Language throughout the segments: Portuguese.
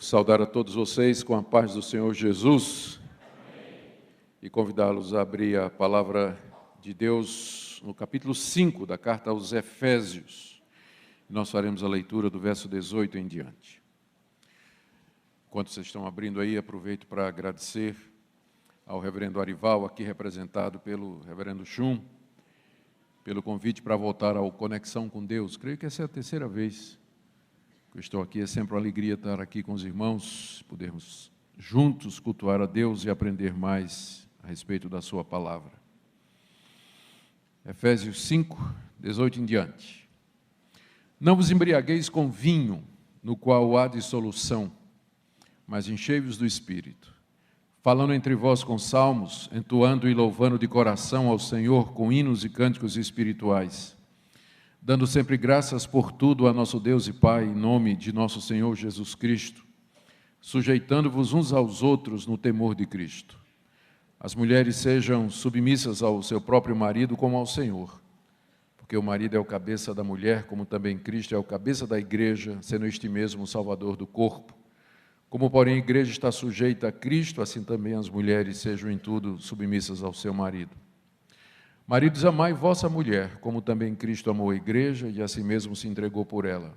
saudar a todos vocês com a paz do Senhor Jesus. Amém. E convidá-los a abrir a palavra de Deus no capítulo 5 da carta aos Efésios. Nós faremos a leitura do verso 18 em diante. Enquanto vocês estão abrindo aí, aproveito para agradecer ao reverendo Arival, aqui representado pelo reverendo Chum, pelo convite para voltar ao Conexão com Deus. Creio que essa é a terceira vez que eu estou aqui. É sempre uma alegria estar aqui com os irmãos, podermos juntos cultuar a Deus e aprender mais a respeito da sua palavra. Efésios 5, 18 em diante. Não vos embriagueis com vinho, no qual há dissolução, mas enchei-vos do Espírito, falando entre vós com salmos, entoando e louvando de coração ao Senhor com hinos e cânticos espirituais, dando sempre graças por tudo a nosso Deus e Pai, em nome de nosso Senhor Jesus Cristo, sujeitando-vos uns aos outros no temor de Cristo. As mulheres sejam submissas ao seu próprio marido como ao Senhor, porque o marido é o cabeça da mulher, como também Cristo é o cabeça da igreja, sendo este mesmo o Salvador do corpo. Como, porém, a igreja está sujeita a Cristo, assim também as mulheres sejam em tudo submissas ao seu marido. Maridos, amai vossa mulher, como também Cristo amou a igreja e a si mesmo se entregou por ela,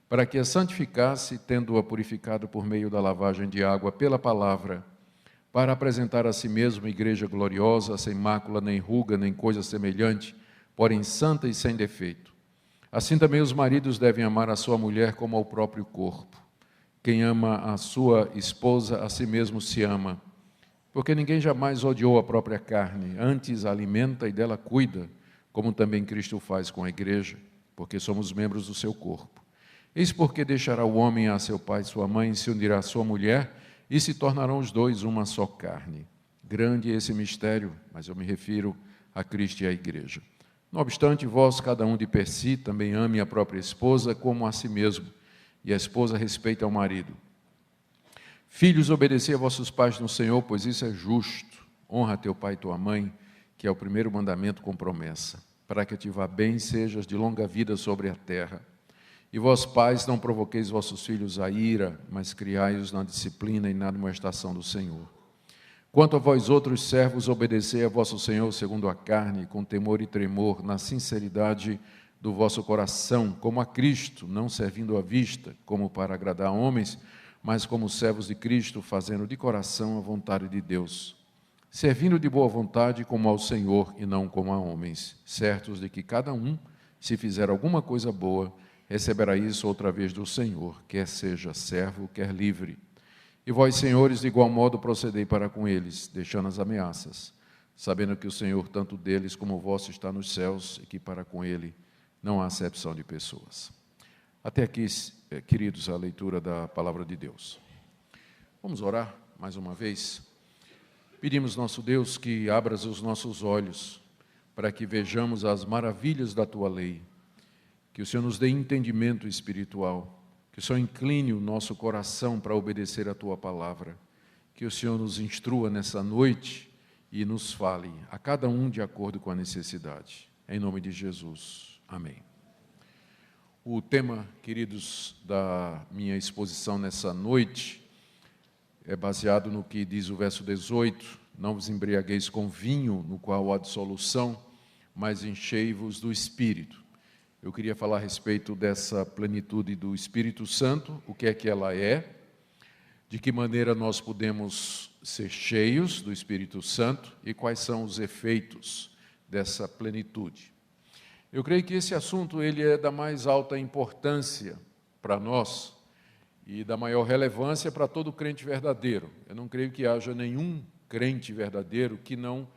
para que a santificasse, tendo-a purificado por meio da lavagem de água pela palavra, para apresentar a si mesmo igreja gloriosa, sem mácula, nem ruga, nem coisa semelhante, porém santa e sem defeito. Assim também os maridos devem amar a sua mulher como ao próprio corpo. Quem ama a sua esposa, a si mesmo se ama, porque ninguém jamais odiou a própria carne, antes a alimenta e dela cuida, como também Cristo faz com a igreja, porque somos membros do seu corpo. Eis porque deixará o homem a seu pai e sua mãe, se unirá à sua mulher, e se tornarão os dois uma só carne. Grande é esse mistério, mas eu me refiro a Cristo e à igreja. Não obstante, vós, cada um de per si, também ame a própria esposa como a si mesmo, e a esposa respeita ao marido. Filhos, obedecei a vossos pais no Senhor, pois isso é justo. Honra teu pai e tua mãe, que é o primeiro mandamento com promessa, para que te vá bem e sejas de longa vida sobre a terra. E vós, pais, não provoqueis vossos filhos a ira, mas criai-os na disciplina e na admoestação do Senhor. Quanto a vós outros servos, obedecei a vosso Senhor segundo a carne, com temor e tremor, na sinceridade do vosso coração, como a Cristo, não servindo à vista, como para agradar a homens, mas como servos de Cristo, fazendo de coração a vontade de Deus, servindo de boa vontade como ao Senhor e não como a homens, certos de que cada um, se fizer alguma coisa boa, receberá isso outra vez do Senhor, quer seja servo, quer livre. E vós, senhores, de igual modo procedei para com eles, deixando as ameaças, sabendo que o Senhor, tanto deles como o vosso, está nos céus e que para com ele não há acepção de pessoas. Até aqui, queridos, a leitura da palavra de Deus. Vamos orar mais uma vez. Pedimos, nosso Deus, que abras os nossos olhos para que vejamos as maravilhas da Tua lei, que o Senhor nos dê entendimento espiritual, que o Senhor incline o nosso coração para obedecer a Tua palavra, que o Senhor nos instrua nessa noite e nos fale, a cada um de acordo com a necessidade. Em nome de Jesus. Amém. O tema, queridos, da minha exposição nessa noite é baseado no que diz o verso 18: não vos embriagueis com vinho, no qual há dissolução, mas enchei-vos do Espírito. Eu queria falar a respeito dessa plenitude do Espírito Santo, o que é que ela é, de que maneira nós podemos ser cheios do Espírito Santo e quais são os efeitos dessa plenitude. Eu creio que esse assunto ele é da mais alta importância para nós e da maior relevância para todo crente verdadeiro. Eu não creio que haja nenhum crente verdadeiro que não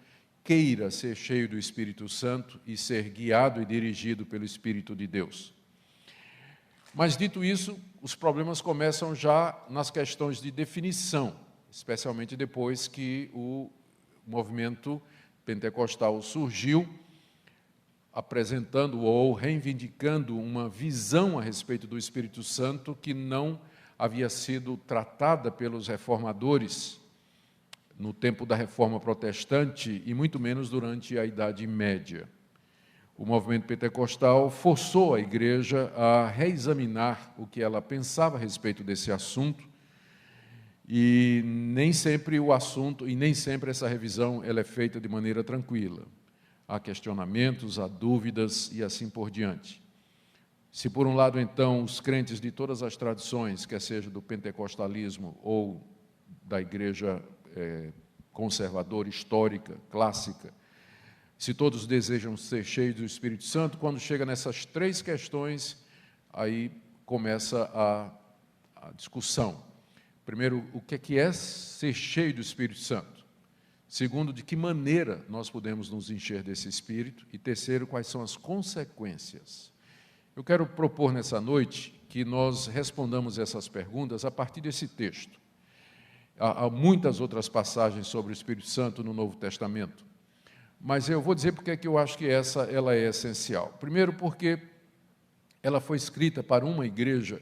queira ser cheio do Espírito Santo e ser guiado e dirigido pelo Espírito de Deus. Mas, dito isso, os problemas começam já nas questões de definição, especialmente depois que o movimento pentecostal surgiu, apresentando ou reivindicando uma visão a respeito do Espírito Santo que não havia sido tratada pelos reformadores no tempo da Reforma Protestante e muito menos durante a Idade Média. O movimento pentecostal forçou a igreja a reexaminar o que ela pensava a respeito desse assunto, E nem sempre o assunto, e nem sempre essa revisão ela é feita de maneira tranquila. Há questionamentos, há dúvidas e assim por diante. Se por um lado, então, os crentes de todas as tradições, quer seja do pentecostalismo ou da igreja conservadora, histórica, clássica, se todos desejam ser cheios do Espírito Santo, quando chega nessas três questões, aí começa a discussão. Primeiro, o que é ser cheio do Espírito Santo? Segundo, de que maneira nós podemos nos encher desse Espírito? E terceiro, quais são as consequências? Eu quero propor nessa noite que nós respondamos essas perguntas a partir desse texto. Há muitas outras passagens sobre o Espírito Santo no Novo Testamento, mas eu vou dizer porque é que eu acho que ela é essencial. Primeiro, porque ela foi escrita para uma igreja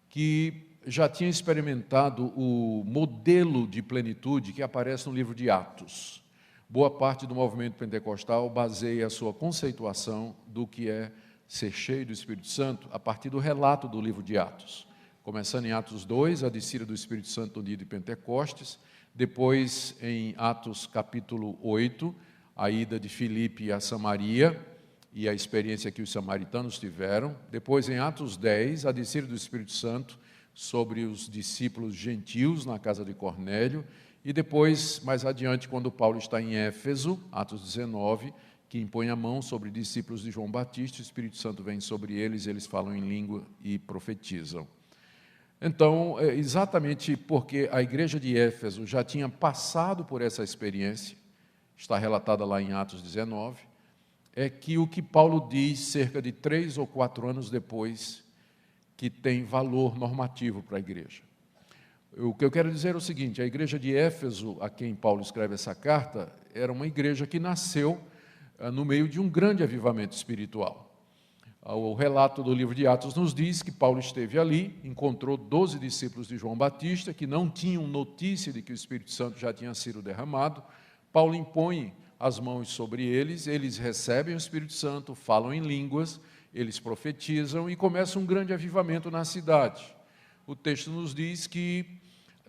que já tinha experimentado o modelo de plenitude que aparece no livro de Atos. Boa parte do movimento pentecostal baseia a sua conceituação do que é ser cheio do Espírito Santo a partir do relato do livro de Atos. Começando em Atos 2, a descida do Espírito Santo no dia de Pentecostes, depois em Atos capítulo 8, a ida de Filipe a Samaria e a experiência que os samaritanos tiveram, depois em Atos 10, a descida do Espírito Santo sobre os discípulos gentios na casa de Cornélio, e depois, mais adiante, quando Paulo está em Éfeso, Atos 19, que impõe a mão sobre discípulos de João Batista, o Espírito Santo vem sobre eles, eles falam em língua e profetizam. Então, exatamente porque a igreja de Éfeso já tinha passado por essa experiência, está relatada lá em Atos 19, é que o que Paulo diz cerca de 3 ou 4 anos depois, que tem valor normativo para a igreja. O que eu quero dizer é o seguinte: a igreja de Éfeso, a quem Paulo escreve essa carta, era uma igreja que nasceu no meio de um grande avivamento espiritual. O relato do livro de Atos nos diz que Paulo esteve ali, encontrou 12 discípulos de João Batista, que não tinham notícia de que o Espírito Santo já tinha sido derramado. Paulo impõe as mãos sobre eles, eles recebem o Espírito Santo, falam em línguas, eles profetizam e começa um grande avivamento na cidade. O texto nos diz que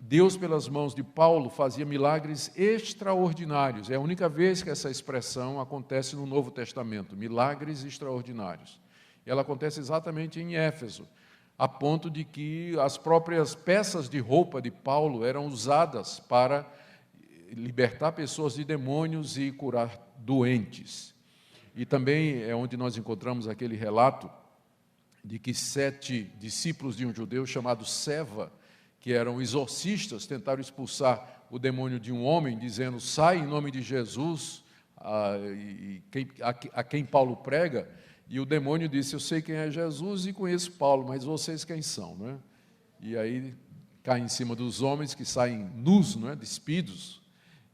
Deus, pelas mãos de Paulo, fazia milagres extraordinários. É a única vez que essa expressão acontece no Novo Testamento, milagres extraordinários. Ela acontece exatamente em Éfeso, a ponto de que as próprias peças de roupa de Paulo eram usadas para libertar pessoas de demônios e curar doentes. E também é onde nós encontramos aquele relato de que 7 discípulos de um judeu chamado Seva, que eram exorcistas, tentaram expulsar o demônio de um homem, dizendo: sai em nome de Jesus, a quem Paulo prega. E o demônio disse: eu sei quem é Jesus e conheço Paulo, mas vocês quem são? Não é? E aí cai em cima dos homens, que saem nus, não é? Despidos,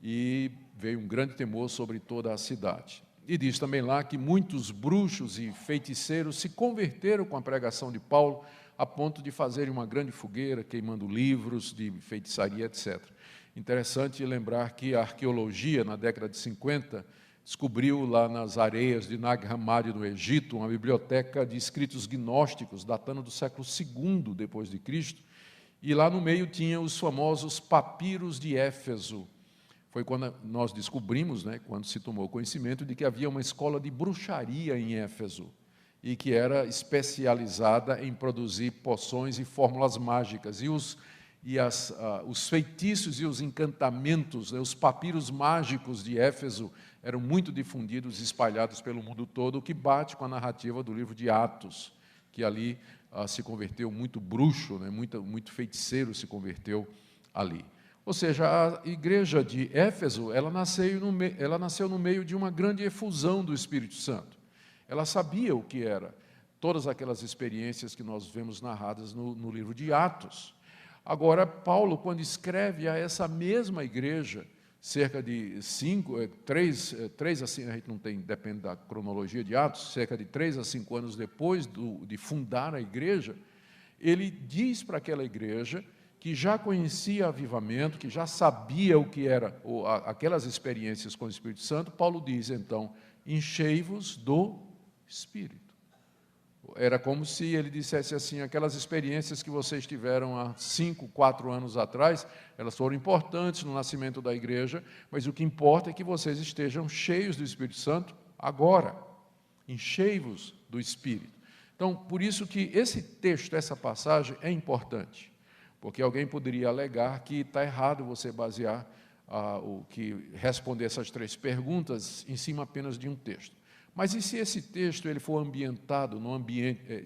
e veio um grande temor sobre toda a cidade. E diz também lá que muitos bruxos e feiticeiros se converteram com a pregação de Paulo, a ponto de fazerem uma grande fogueira, queimando livros de feitiçaria, etc. Interessante lembrar que a arqueologia, na década de 50, descobriu lá nas areias de Nag Hammadi, no Egito, uma biblioteca de escritos gnósticos, datando do século II depois de Cristo, e lá no meio tinha os famosos papiros de Éfeso. Foi quando nós descobrimos, né, quando se tomou conhecimento de que havia uma escola de bruxaria em Éfeso, e que era especializada em produzir poções e fórmulas mágicas. E os feitiços e os encantamentos, né, os papiros mágicos de Éfeso eram muito difundidos, espalhados pelo mundo todo, o que bate com a narrativa do livro de Atos, que ali se converteu muito bruxo, né, muito feiticeiro se converteu ali. Ou seja, a igreja de Éfeso, ela nasceu no meio de uma grande efusão do Espírito Santo. Ela sabia o que era todas aquelas experiências que nós vemos narradas no livro de Atos. Agora, Paulo, quando escreve a essa mesma igreja, cerca de 3 a 5, a gente não tem, depende da cronologia de Atos, cerca de 3 a 5 anos depois de fundar a igreja, ele diz para aquela igreja que já conhecia avivamento, que já sabia o que era aquelas experiências com o Espírito Santo. Paulo diz, então: enchei-vos do Espírito. Era como se ele dissesse assim: aquelas experiências que vocês tiveram há 5, 4 anos atrás, elas foram importantes no nascimento da igreja, mas o que importa é que vocês estejam cheios do Espírito Santo agora, enchei-vos do Espírito. Então, por isso que esse texto, essa passagem é importante, porque alguém poderia alegar que está errado você basear responder essas 3 perguntas em cima apenas de um texto. Mas e se esse texto ele for ambientado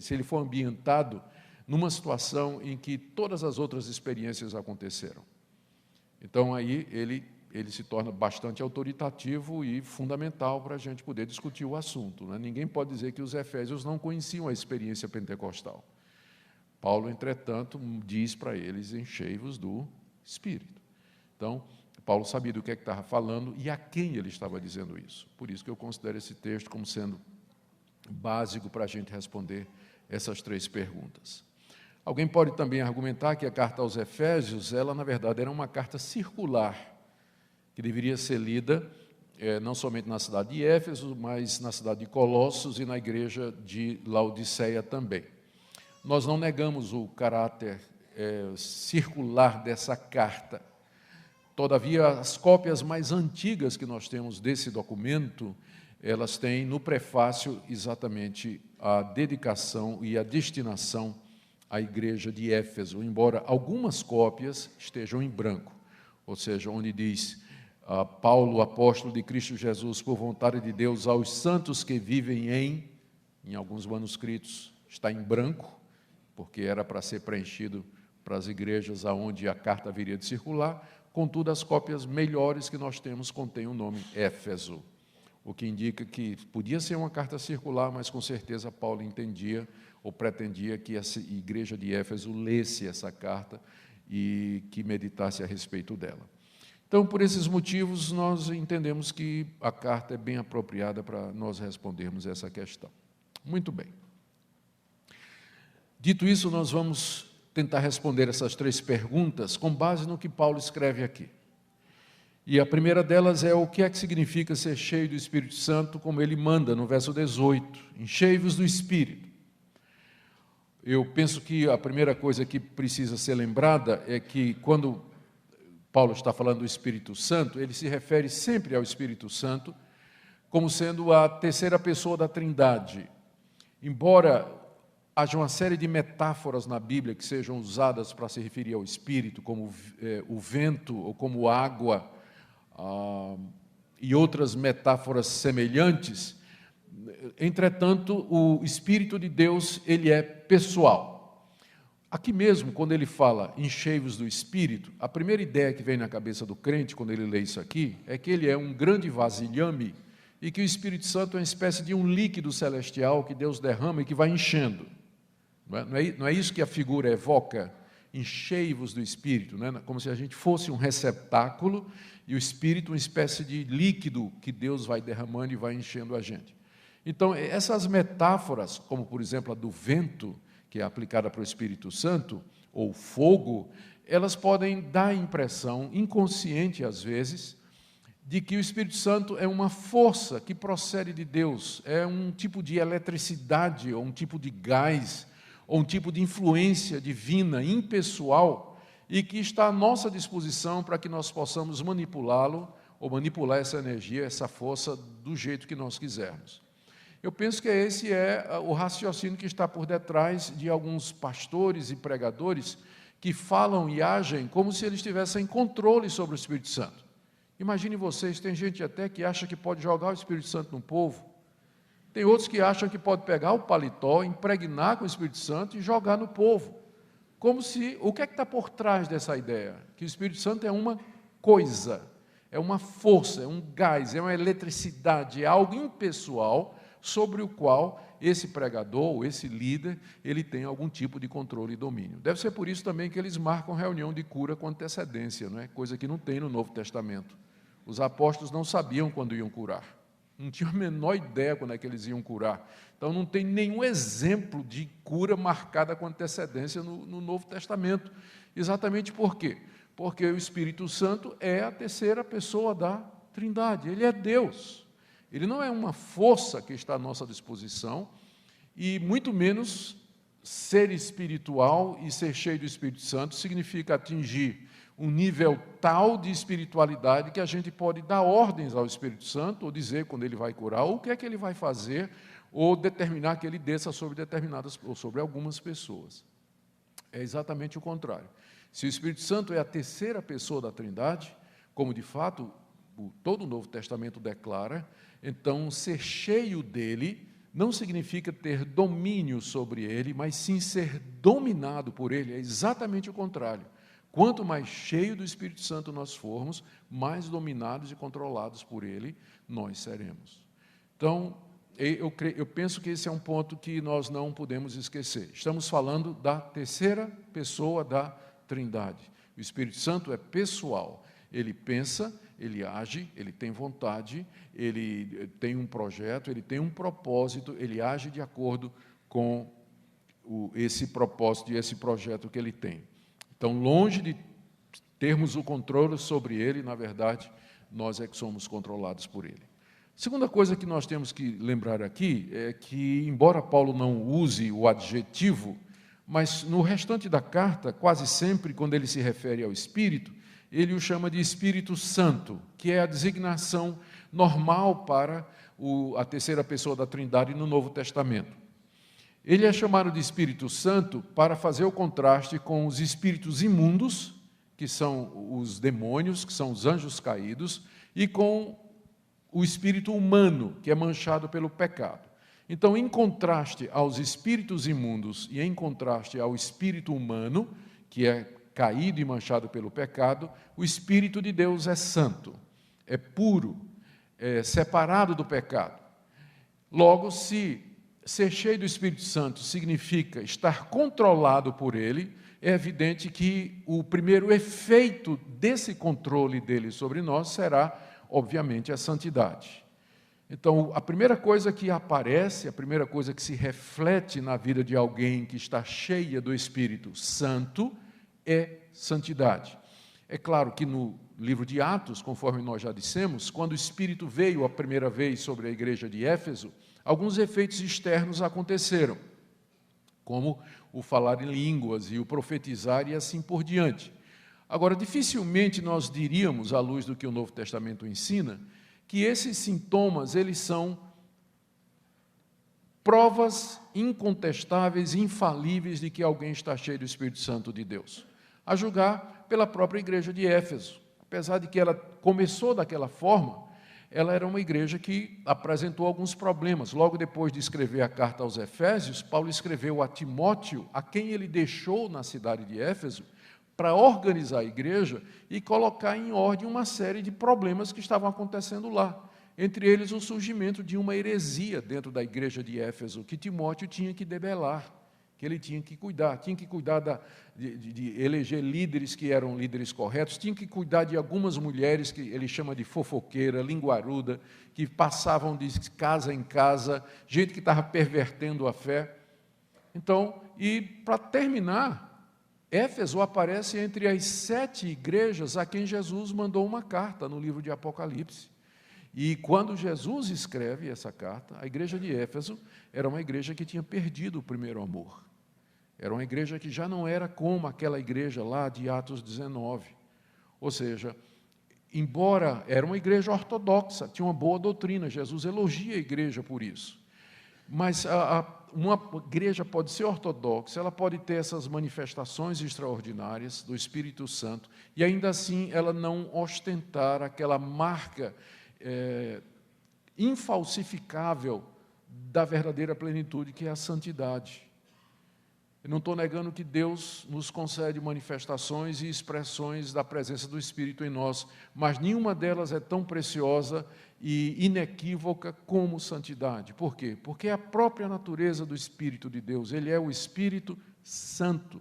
se ele for ambientado numa situação em que todas as outras experiências aconteceram? Então aí ele se torna bastante autoritativo e fundamental para a gente poder discutir o assunto, né? Ninguém pode dizer que os efésios não conheciam a experiência pentecostal. Paulo, entretanto, diz para eles: enchei-vos do Espírito. Então, Paulo sabia do que estava falando e a quem ele estava dizendo isso. Por isso que eu considero esse texto como sendo básico para a gente responder essas 3 perguntas. Alguém pode também argumentar que a carta aos Efésios, ela na verdade era uma carta circular, que deveria ser lida não somente na cidade de Éfeso, mas na cidade de Colossos e na igreja de Laodiceia também. Nós não negamos o caráter circular dessa carta. Todavia, as cópias mais antigas que nós temos desse documento, elas têm no prefácio exatamente a dedicação e a destinação à igreja de Éfeso, embora algumas cópias estejam em branco, ou seja, onde diz: Paulo, apóstolo de Cristo Jesus, por vontade de Deus, aos santos que vivem em alguns manuscritos está em branco, porque era para ser preenchido para as igrejas aonde a carta viria de circular. Contudo, as cópias melhores que nós temos contêm o nome Éfeso, o que indica que podia ser uma carta circular, mas com certeza Paulo entendia ou pretendia que essa igreja de Éfeso lesse essa carta e que meditasse a respeito dela. Então, por esses motivos, nós entendemos que a carta é bem apropriada para nós respondermos essa questão. Muito bem. Dito isso, nós vamos tentar responder essas 3 perguntas com base no que Paulo escreve aqui. E a primeira delas é: o que é que significa ser cheio do Espírito Santo, como ele manda no verso 18, enchei-vos do Espírito. Eu penso que a primeira coisa que precisa ser lembrada é que quando Paulo está falando do Espírito Santo, ele se refere sempre ao Espírito Santo como sendo a terceira pessoa da Trindade. Embora haja uma série de metáforas na Bíblia que sejam usadas para se referir ao Espírito, como o vento ou como água, e outras metáforas semelhantes, entretanto, o Espírito de Deus, ele é pessoal. Aqui mesmo, quando ele fala enchei-vos do Espírito, a primeira ideia que vem na cabeça do crente, quando ele lê isso aqui, é que ele é um grande vasilhame e que o Espírito Santo é uma espécie de um líquido celestial que Deus derrama e que vai enchendo. Não é isso que a figura evoca? Enchei-vos do Espírito, né? Como se a gente fosse um receptáculo e o Espírito uma espécie de líquido que Deus vai derramando e vai enchendo a gente. Então, essas metáforas, como por exemplo a do vento, que é aplicada para o Espírito Santo, ou fogo, elas podem dar a impressão, inconsciente às vezes, de que o Espírito Santo é uma força que procede de Deus, é um tipo de eletricidade, ou um tipo de gás, ou um tipo de influência divina, impessoal, e que está à nossa disposição para que nós possamos manipulá-lo, ou manipular essa energia, essa força, do jeito que nós quisermos. Eu penso que esse é o raciocínio que está por detrás de alguns pastores e pregadores que falam e agem como se eles tivessem controle sobre o Espírito Santo. Imagine vocês, tem gente até que acha que pode jogar o Espírito Santo no povo. Tem outros que acham que pode pegar o paletó, impregnar com o Espírito Santo e jogar no povo. Como se, o que é que está por trás dessa ideia? Que o Espírito Santo é uma coisa, é uma força, é um gás, é uma eletricidade, é algo impessoal sobre o qual esse pregador, ou esse líder, ele tem algum tipo de controle e domínio. Deve ser por isso também que eles marcam reunião de cura com antecedência, não é? Coisa que não tem no Novo Testamento. Os apóstolos não sabiam quando iam curar. Não tinham a menor ideia quando é que eles iam curar. Então, não tem nenhum exemplo de cura marcada com antecedência no Novo Testamento. Exatamente por quê? Porque o Espírito Santo é a terceira pessoa da Trindade. Ele é Deus. Ele não é uma força que está à nossa disposição e muito menos ser espiritual e ser cheio do Espírito Santo significa atingir um nível tal de espiritualidade que a gente pode dar ordens ao Espírito Santo, ou dizer quando ele vai curar, ou o que é que ele vai fazer, ou determinar que ele desça sobre determinadas, ou sobre algumas pessoas. É exatamente o contrário. Se o Espírito Santo é a terceira pessoa da Trindade, como de fato todo o Novo Testamento declara, então ser cheio dele não significa ter domínio sobre ele, mas sim ser dominado por ele. É exatamente o contrário. Quanto mais cheio do Espírito Santo nós formos, mais dominados e controlados por ele nós seremos. Então, eu penso que esse é um ponto que nós não podemos esquecer. Estamos falando da terceira pessoa da Trindade. O Espírito Santo é pessoal. Ele pensa, ele age, ele tem vontade, ele tem um projeto, ele tem um propósito, ele age de acordo com esse propósito e esse projeto que ele tem. Então, longe de termos o controle sobre ele, na verdade, nós é que somos controlados por ele. Segunda coisa que nós temos que lembrar aqui é que, embora Paulo não use o adjetivo, mas no restante da carta, quase sempre, quando ele se refere ao Espírito, ele o chama de Espírito Santo, que é a designação normal para a terceira pessoa da Trindade no Novo Testamento. Ele é chamado de Espírito Santo para fazer o contraste com os espíritos imundos, que são os demônios, que são os anjos caídos, e com o espírito humano, que é manchado pelo pecado. Então, em contraste aos espíritos imundos e em contraste ao espírito humano, que é caído e manchado pelo pecado, o Espírito de Deus é santo, é puro, é separado do pecado. Logo, se ser cheio do Espírito Santo significa estar controlado por ele, é evidente que o primeiro efeito desse controle dele sobre nós será, obviamente, a santidade. Então, a primeira coisa que aparece, a primeira coisa que se reflete na vida de alguém que está cheia do Espírito Santo é santidade. É claro que no livro de Atos, conforme nós já dissemos, quando o Espírito veio a primeira vez sobre a igreja de Éfeso, alguns efeitos externos aconteceram, como o falar em línguas e o profetizar e assim por diante. Agora, dificilmente nós diríamos, à luz do que o Novo Testamento ensina, que esses sintomas, eles são provas incontestáveis, infalíveis de que alguém está cheio do Espírito Santo de Deus. A julgar pela própria igreja de Éfeso. Apesar de que ela começou daquela forma, ela era uma igreja que apresentou alguns problemas. Logo depois de escrever a carta aos Efésios, Paulo escreveu a Timóteo, a quem ele deixou na cidade de Éfeso, para organizar a igreja e colocar em ordem uma série de problemas que estavam acontecendo lá. Entre eles, o surgimento de uma heresia dentro da igreja de Éfeso, que Timóteo tinha que debelar, que ele tinha que cuidar de eleger líderes que eram líderes corretos, tinha que cuidar de algumas mulheres que ele chama de fofoqueira, linguaruda, que passavam de casa em casa, gente que estava pervertendo a fé. Então, e para terminar, Éfeso aparece entre as 7 igrejas a quem Jesus mandou uma carta no livro de Apocalipse. E quando Jesus escreve essa carta, a igreja de Éfeso era uma igreja que tinha perdido o primeiro amor. Era uma igreja que já não era como aquela igreja lá de Atos 19. Ou seja, embora era uma igreja ortodoxa, tinha uma boa doutrina, Jesus elogia a igreja por isso. Mas uma igreja pode ser ortodoxa, ela pode ter essas manifestações extraordinárias do Espírito Santo, e ainda assim ela não ostentar aquela marca infalsificável da verdadeira plenitude, que é a santidade. Eu não estou negando que Deus nos concede manifestações e expressões da presença do Espírito em nós, mas nenhuma delas é tão preciosa e inequívoca como santidade. Por quê? Porque é a própria natureza do Espírito de Deus, ele é o Espírito Santo.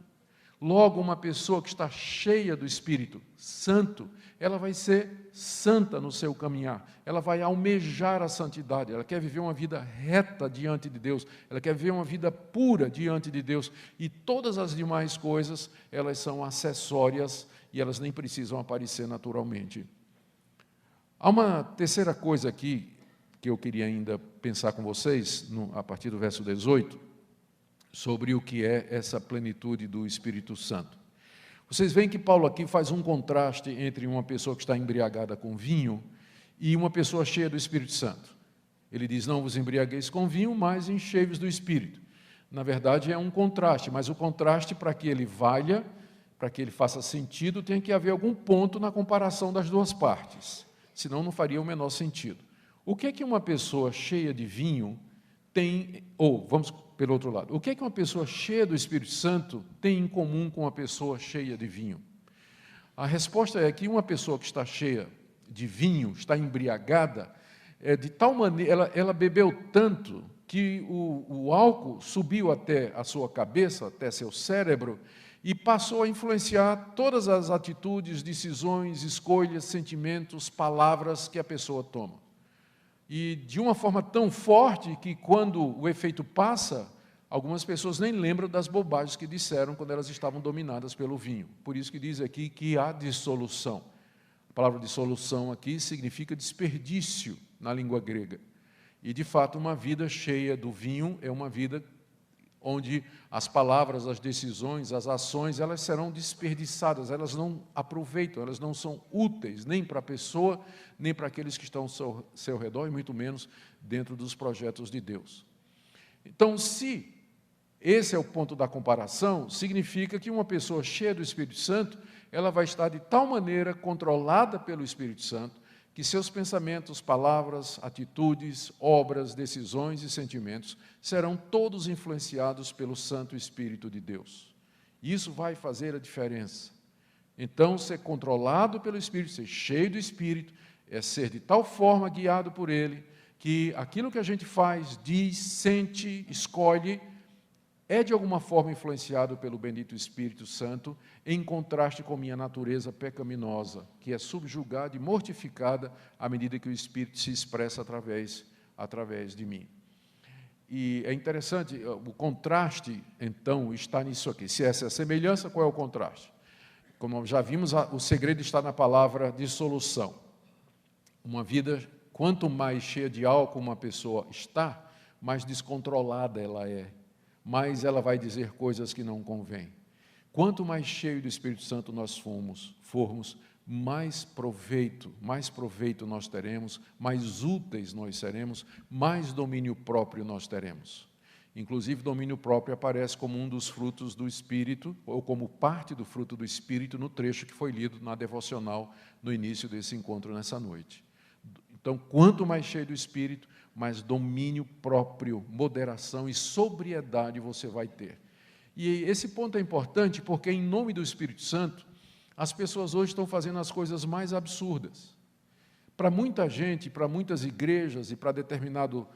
Logo, uma pessoa que está cheia do Espírito Santo, ela vai ser santa no seu caminhar, ela vai almejar a santidade, ela quer viver uma vida reta diante de Deus, ela quer viver uma vida pura diante de Deus, e todas as demais coisas, elas são acessórias e elas nem precisam aparecer naturalmente. Há uma terceira coisa aqui que eu queria ainda pensar com vocês, a partir do verso 18, sobre o que é essa plenitude do Espírito Santo. Vocês veem que Paulo aqui faz um contraste entre uma pessoa que está embriagada com vinho e uma pessoa cheia do Espírito Santo. Ele diz, não vos embriagueis com vinho, mas enchei-vos do Espírito. Na verdade, é um contraste, mas o contraste, para que ele valha, para que ele faça sentido, tem que haver algum ponto na comparação das duas partes, senão não faria o menor sentido. O que é que uma pessoa cheia de vinho tem, ou vamos pelo outro lado, o que é que uma pessoa cheia do Espírito Santo tem em comum com uma pessoa cheia de vinho? A resposta é que uma pessoa que está cheia de vinho, está embriagada, de tal maneira, ela bebeu tanto que o álcool subiu até a sua cabeça, até seu cérebro, e passou a influenciar todas as atitudes, decisões, escolhas, sentimentos, palavras que a pessoa toma. E de uma forma tão forte que, quando o efeito passa, algumas pessoas nem lembram das bobagens que disseram quando elas estavam dominadas pelo vinho. Por isso que diz aqui que há dissolução. A palavra dissolução aqui significa desperdício na língua grega. E, de fato, uma vida cheia do vinho é uma vida onde as palavras, as decisões, as ações, elas serão desperdiçadas, elas não aproveitam, elas não são úteis nem para a pessoa, nem para aqueles que estão ao seu redor, e muito menos dentro dos projetos de Deus. Então, se esse é o ponto da comparação, significa que uma pessoa cheia do Espírito Santo, ela vai estar de tal maneira controlada pelo Espírito Santo, que seus pensamentos, palavras, atitudes, obras, decisões e sentimentos serão todos influenciados pelo Santo Espírito de Deus. Isso vai fazer a diferença. Então, ser controlado pelo Espírito, ser cheio do Espírito, é ser de tal forma guiado por Ele, que aquilo que a gente faz, diz, sente, escolhe, é de alguma forma influenciado pelo bendito Espírito Santo, em contraste com minha natureza pecaminosa, que é subjugada e mortificada à medida que o Espírito se expressa através de mim. E é interessante, o contraste, então, está nisso aqui. Se essa é a semelhança, qual é o contraste? Como já vimos, o segredo está na palavra dissolução. Uma vida, quanto mais cheia de álcool uma pessoa está, mais descontrolada ela é, mais ela vai dizer coisas que não convêm. Quanto mais cheio do Espírito Santo nós formos, mais proveito nós teremos, mais úteis nós seremos, mais domínio próprio nós teremos. Inclusive, domínio próprio aparece como um dos frutos do Espírito, ou como parte do fruto do Espírito, no trecho que foi lido na devocional no início desse encontro nessa noite. Então, quanto mais cheio do Espírito, mais domínio próprio, moderação e sobriedade você vai ter. E esse ponto é importante porque, em nome do Espírito Santo, as pessoas hoje estão fazendo as coisas mais absurdas. Para muita gente, para muitas igrejas e para determinado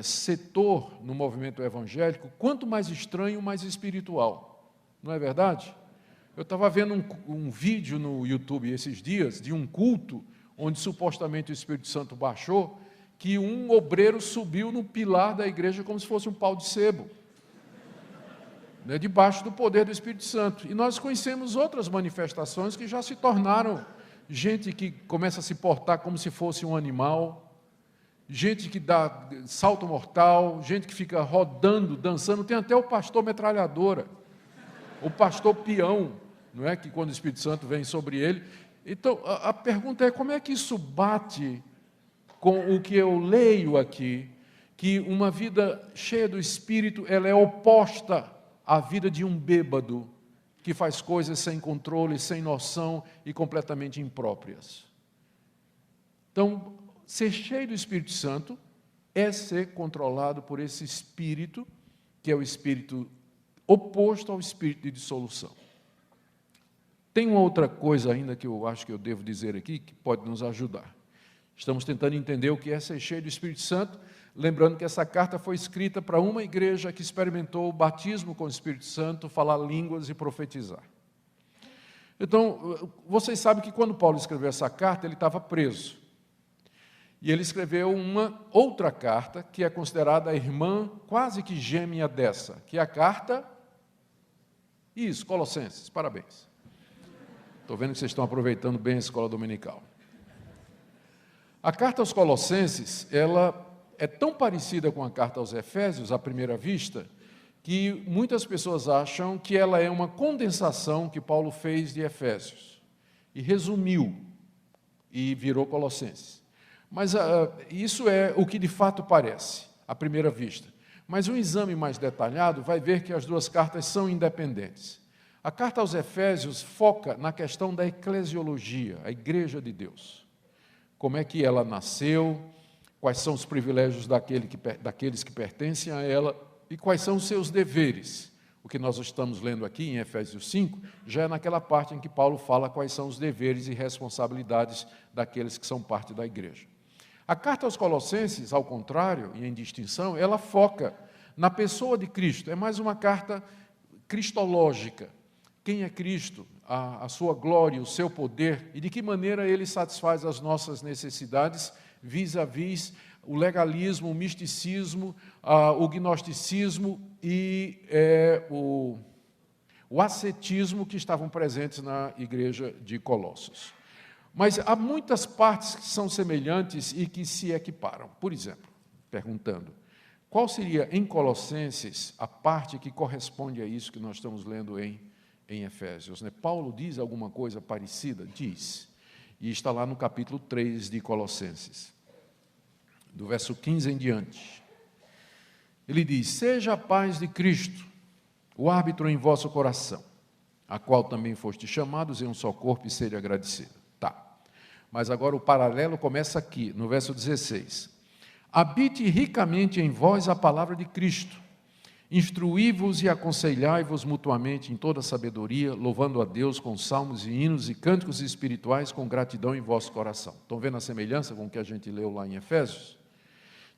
setor no movimento evangélico, quanto mais estranho, mais espiritual. Não é verdade? Eu estava vendo um vídeo no YouTube esses dias de um culto onde supostamente o Espírito Santo baixou, que um obreiro subiu no pilar da igreja como se fosse um pau de sebo, né, debaixo do poder do Espírito Santo. E nós conhecemos outras manifestações que já se tornaram gente que começa a se portar como se fosse um animal, gente que dá salto mortal, gente que fica rodando, dançando, tem até o pastor metralhadora, o pastor peão, não é, que quando o Espírito Santo vem sobre ele. Então, a pergunta é, como é que isso bate com o que eu leio aqui, que uma vida cheia do Espírito, ela é oposta à vida de um bêbado, que faz coisas sem controle, sem noção e completamente impróprias. Então, ser cheio do Espírito Santo é ser controlado por esse Espírito, que é o Espírito oposto ao Espírito de dissolução. Tem uma outra coisa ainda que eu acho que eu devo dizer aqui, que pode nos ajudar. Estamos tentando entender o que é ser cheio do Espírito Santo, lembrando que essa carta foi escrita para uma igreja que experimentou o batismo com o Espírito Santo, falar línguas e profetizar. Então, vocês sabem que quando Paulo escreveu essa carta, ele estava preso. E ele escreveu uma outra carta, que é considerada a irmã quase que gêmea dessa, que é a carta... Isso, Colossenses, parabéns. Estou vendo que vocês estão aproveitando bem a escola dominical. A carta aos Colossenses, ela é tão parecida com a carta aos Efésios, à primeira vista, que muitas pessoas acham que ela é uma condensação que Paulo fez de Efésios, e resumiu, e virou Colossenses. Mas isso é o que de fato parece, à primeira vista. Mas um exame mais detalhado vai ver que as duas cartas são independentes. A carta aos Efésios foca na questão da eclesiologia, a igreja de Deus. Como é que ela nasceu, quais são os privilégios daqueles que pertencem a ela e quais são os seus deveres. O que nós estamos lendo aqui em Efésios 5 já é naquela parte em que Paulo fala quais são os deveres e responsabilidades daqueles que são parte da igreja. A carta aos Colossenses, ao contrário, e em distinção, ela foca na pessoa de Cristo. É mais uma carta cristológica. Quem é Cristo? A sua glória, o seu poder e de que maneira ele satisfaz as nossas necessidades vis-à-vis o legalismo, o misticismo, o gnosticismo e o ascetismo que estavam presentes na igreja de Colossos. Mas há muitas partes que são semelhantes e que se equiparam. Por exemplo, perguntando, qual seria em Colossenses a parte que corresponde a isso que nós estamos lendo em Efésios? Paulo diz alguma coisa parecida? Diz. E está lá no capítulo 3 de Colossenses, do verso 15 em diante. Ele diz, seja a paz de Cristo, o árbitro em vosso coração, a qual também foste chamados em um só corpo e sede agradecido. Tá. Mas agora o paralelo começa aqui, no verso 16. Habite ricamente em vós a palavra de Cristo, instruí-vos e aconselhai-vos mutuamente em toda sabedoria, louvando a Deus com salmos e hinos e cânticos espirituais com gratidão em vosso coração. Estão vendo a semelhança com o que a gente leu lá em Efésios?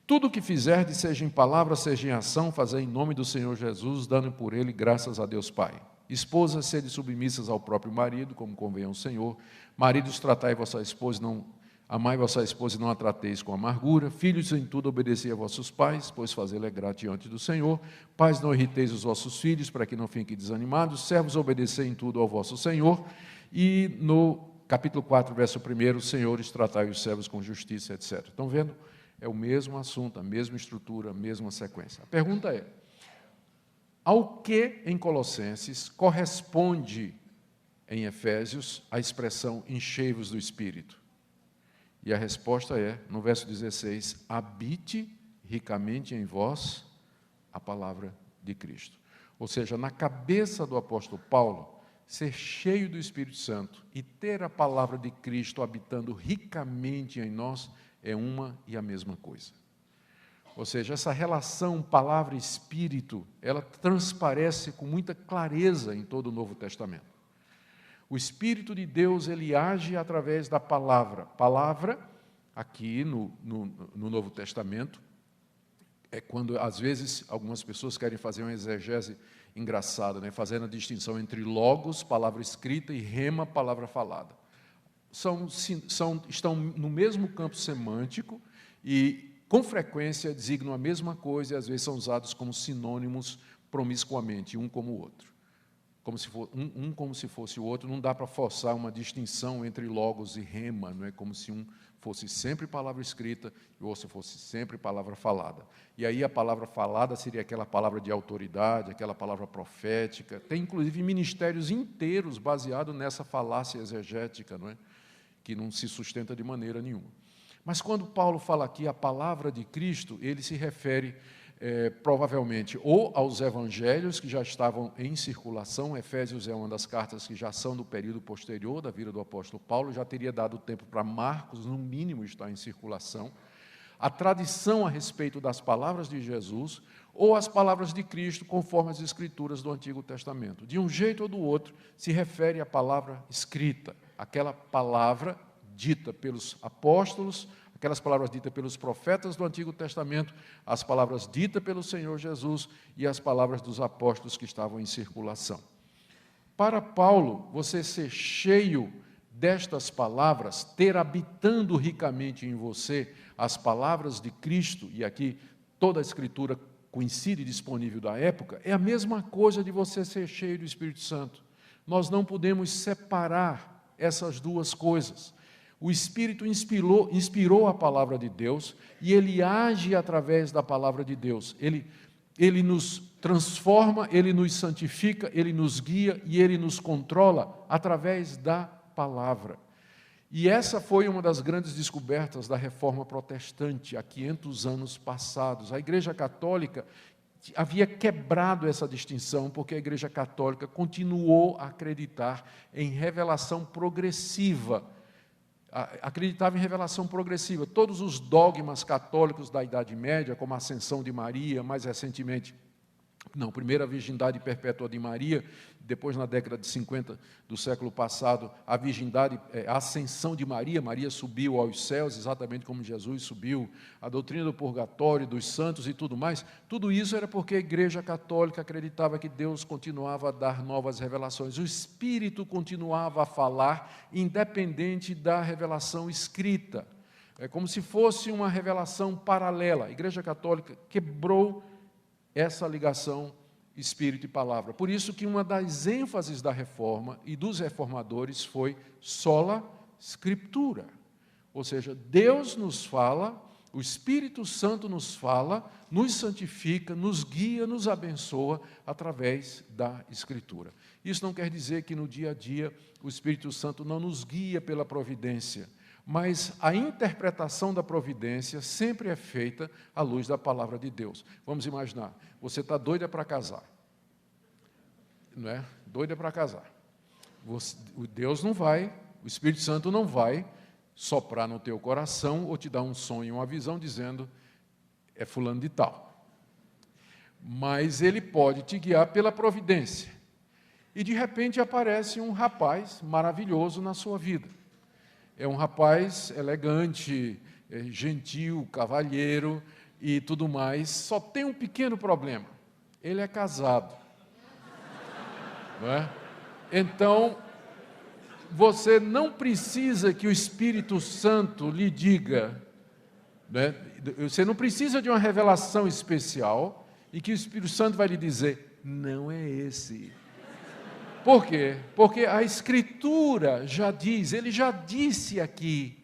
Tudo o que fizerdes, seja em palavra, seja em ação, fazei em nome do Senhor Jesus, dando por ele graças a Deus Pai. Esposas, sede submissas ao próprio marido, como convém ao Senhor. Maridos, tratai vossa esposa, amai vossa esposa e não a trateis com amargura. Filhos, em tudo obedecei a vossos pais, pois fazê-lo é grato diante do Senhor. Pais, não irriteis os vossos filhos, para que não fiquem desanimados. Servos, obedecei em tudo ao vosso Senhor. E no capítulo 4, verso 1, senhores, tratai os servos com justiça, etc. Estão vendo? É o mesmo assunto, a mesma estrutura, a mesma sequência. A pergunta é, ao que em Colossenses corresponde em Efésios a expressão enchei-vos do Espírito? E a resposta é, no verso 16, habite ricamente em vós a palavra de Cristo. Ou seja, na cabeça do apóstolo Paulo, ser cheio do Espírito Santo e ter a palavra de Cristo habitando ricamente em nós é uma e a mesma coisa. Ou seja, essa relação palavra-espírito, ela transparece com muita clareza em todo o Novo Testamento. O Espírito de Deus, ele age através da palavra. Palavra, aqui no Novo Testamento, é quando, às vezes, algumas pessoas querem fazer uma exegese engraçada, fazendo a distinção entre logos, palavra escrita, e rema, palavra falada. Estão no mesmo campo semântico e, com frequência, designam a mesma coisa e, às vezes, são usados como sinônimos promiscuamente, um como o outro. Como se fosse o outro, não dá para forçar uma distinção entre logos e rema, não é como se um fosse sempre palavra escrita e o outro fosse sempre palavra falada. E aí a palavra falada seria aquela palavra de autoridade, aquela palavra profética. Tem, inclusive, ministérios inteiros baseados nessa falácia exegética, não é? Que não se sustenta de maneira nenhuma. Mas quando Paulo fala aqui a palavra de Cristo, ele se refere provavelmente ou aos evangelhos que já estavam em circulação. Efésios é uma das cartas que já são do período posterior da vida do apóstolo Paulo, já teria dado tempo para Marcos, no mínimo, estar em circulação. A tradição a respeito das palavras de Jesus ou as palavras de Cristo, conforme as Escrituras do Antigo Testamento. De um jeito ou do outro, se refere à palavra escrita, aquela palavra dita pelos apóstolos, aquelas palavras ditas pelos profetas do Antigo Testamento, as palavras ditas pelo Senhor Jesus e as palavras dos apóstolos que estavam em circulação. Para Paulo, você ser cheio destas palavras, ter habitando ricamente em você as palavras de Cristo, e aqui toda a Escritura coincide disponível da época, é a mesma coisa de você ser cheio do Espírito Santo. Nós não podemos separar essas duas coisas. O Espírito inspirou a palavra de Deus e ele age através da palavra de Deus. Ele nos transforma, Ele nos santifica, Ele nos guia e Ele nos controla através da palavra. E essa foi uma das grandes descobertas da Reforma Protestante, há 500 anos passados. A Igreja Católica havia quebrado essa distinção, porque a Igreja Católica continuou a acreditar em revelação progressiva. Acreditava em revelação progressiva. Todos os dogmas católicos da Idade Média, como a Ascensão de Maria, mais recentemente, primeiro a virgindade perpétua de Maria, depois na década de 50 do século passado, a virgindade, a ascensão de Maria, Maria subiu aos céus, exatamente como Jesus subiu, a doutrina do purgatório, dos santos e tudo mais, tudo isso era porque a Igreja Católica acreditava que Deus continuava a dar novas revelações, o Espírito continuava a falar, independente da revelação escrita, é como se fosse uma revelação paralela. A Igreja Católica quebrou essa ligação Espírito e Palavra. Por isso que uma das ênfases da Reforma e dos reformadores foi sola Scriptura. Ou seja, Deus nos fala, o Espírito Santo nos fala, nos santifica, nos guia, nos abençoa através da Escritura. Isso não quer dizer que no dia a dia o Espírito Santo não nos guia pela providência, mas a interpretação da providência sempre é feita à luz da palavra de Deus. Vamos imaginar, você está doida para casar, não é? Doida para casar. Deus não vai, o Espírito Santo não vai soprar no teu coração ou te dar um sonho, uma visão dizendo, é fulano de tal. Mas ele pode te guiar pela providência. E de repente aparece um rapaz maravilhoso na sua vida. É um rapaz elegante, gentil, cavalheiro e tudo mais. Só tem um pequeno problema. Ele é casado. Não é? Então, você não precisa que o Espírito Santo lhe diga, né? Você não precisa de uma revelação especial e que o Espírito Santo vai lhe dizer, não é esse. Por quê? Porque a Escritura já diz, ele já disse aqui,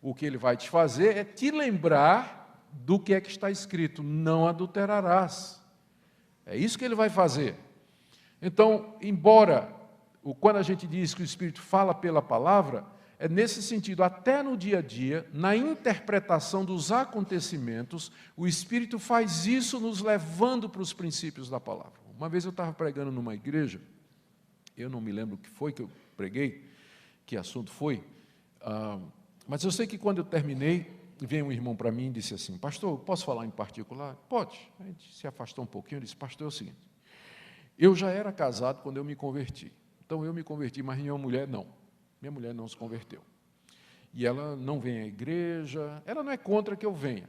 o que ele vai te fazer é te lembrar do que é que está escrito, não adulterarás. É isso que ele vai fazer. Então, embora, quando a gente diz que o Espírito fala pela palavra, é nesse sentido, até no dia a dia, na interpretação dos acontecimentos, o Espírito faz isso nos levando para os princípios da palavra. Uma vez eu estava pregando numa igreja, eu não me lembro o que foi que eu preguei, que assunto foi, mas eu sei que quando eu terminei, veio um irmão para mim e disse assim, pastor, posso falar em particular? Pode. A gente se afastou um pouquinho, eu disse, pastor, é o seguinte, eu já era casado quando eu me converti, então eu me converti, mas minha mulher não se converteu. E ela não vem à igreja, ela não é contra que eu venha,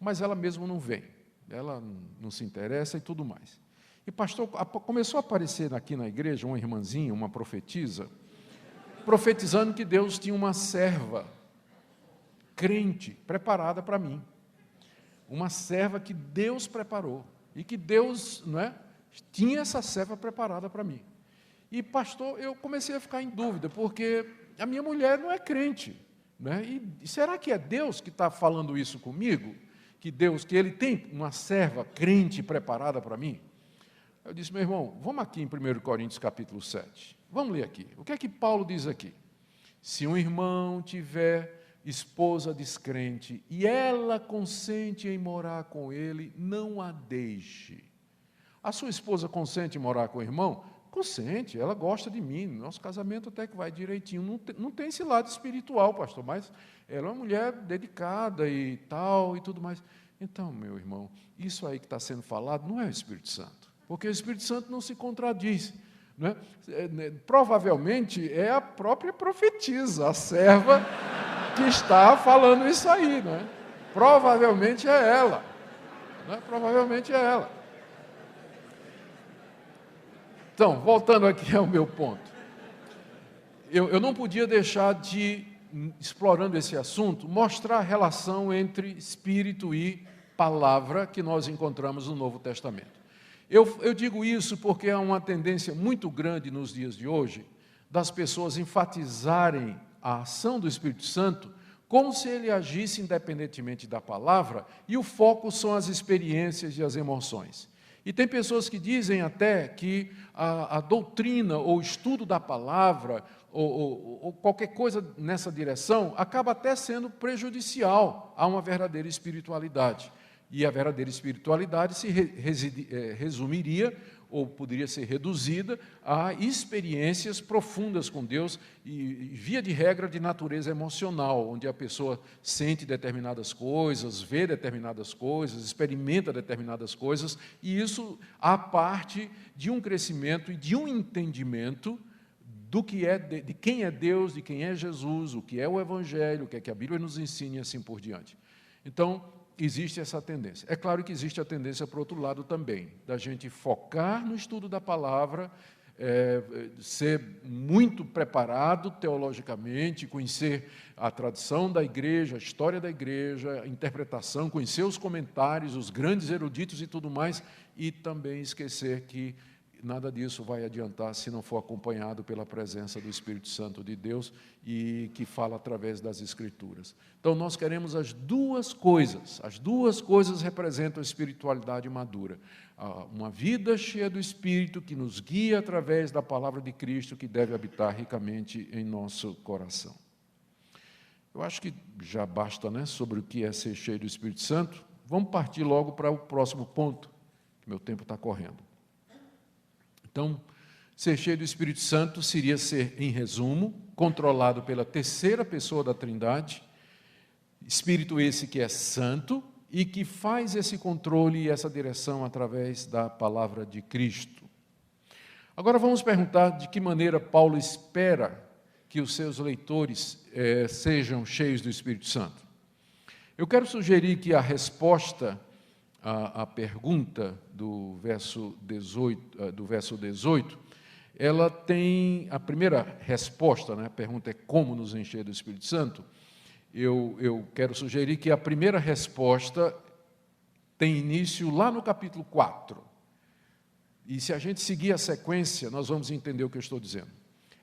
mas ela mesmo não vem, ela não se interessa e tudo mais. E pastor, começou a aparecer aqui na igreja uma irmãzinha, uma profetisa, profetizando que Deus tinha uma serva crente preparada para mim. Uma serva que Deus preparou. E que Deus, não é, tinha essa serva preparada para mim. E pastor, eu comecei a ficar em dúvida, porque a minha mulher não é crente. Né? E será que é Deus que está falando isso comigo? Que Ele tem uma serva crente preparada para mim? Eu disse, meu irmão, vamos aqui em 1 Coríntios capítulo 7. Vamos ler aqui. O que é que Paulo diz aqui? Se um irmão tiver esposa descrente e ela consente em morar com ele, não a deixe. A sua esposa consente em morar com o irmão? Consente, ela gosta de mim, nosso casamento até que vai direitinho. Não tem esse lado espiritual, pastor, mas ela é uma mulher dedicada e tal e tudo mais. Então, meu irmão, isso aí que está sendo falado não é o Espírito Santo. Porque o Espírito Santo não se contradiz. Não é? Provavelmente é a própria profetisa, a serva que está falando isso aí. Não é? Provavelmente é ela. Não é? Provavelmente é ela. Então, voltando aqui ao meu ponto. Eu não podia deixar de, explorando esse assunto, mostrar a relação entre Espírito e palavra que nós encontramos no Novo Testamento. Eu digo isso porque há uma tendência muito grande nos dias de hoje das pessoas enfatizarem a ação do Espírito Santo como se ele agisse independentemente da palavra, e o foco são as experiências e as emoções. E tem pessoas que dizem até que a doutrina ou o estudo da palavra, ou qualquer coisa nessa direção, acaba até sendo prejudicial a uma verdadeira espiritualidade. E a verdadeira espiritualidade se resumiria, ou poderia ser reduzida, a experiências profundas com Deus, e via de regra de natureza emocional, onde a pessoa sente determinadas coisas, vê determinadas coisas, experimenta determinadas coisas, e isso há parte de um crescimento e de um entendimento do que é, de quem é Deus, de quem é Jesus, o que é o Evangelho, o que é que a Bíblia nos ensina e assim por diante. Então, existe essa tendência. É claro que existe a tendência para o outro lado também, da gente focar no estudo da palavra, ser muito preparado teologicamente, conhecer a tradição da igreja, a história da igreja, a interpretação, conhecer os comentários, os grandes eruditos e tudo mais, e também esquecer que nada disso vai adiantar se não for acompanhado pela presença do Espírito Santo de Deus e que fala através das Escrituras. Então, nós queremos as duas coisas representam a espiritualidade madura. Uma vida cheia do Espírito que nos guia através da palavra de Cristo que deve habitar ricamente em nosso coração. Eu acho que já basta, né, sobre o que é ser cheio do Espírito Santo. Vamos partir logo para o próximo ponto, que meu tempo está correndo. Então, ser cheio do Espírito Santo seria ser, em resumo, controlado pela terceira pessoa da Trindade, Espírito esse que é santo e que faz esse controle e essa direção através da palavra de Cristo. Agora vamos perguntar de que maneira Paulo espera que os seus leitores sejam cheios do Espírito Santo. Eu quero sugerir que a resposta a pergunta do verso 18, ela tem a primeira resposta, né? A pergunta é como nos encher do Espírito Santo. Eu quero sugerir que a primeira resposta tem início lá no capítulo 4. E se a gente seguir a sequência, nós vamos entender o que eu estou dizendo.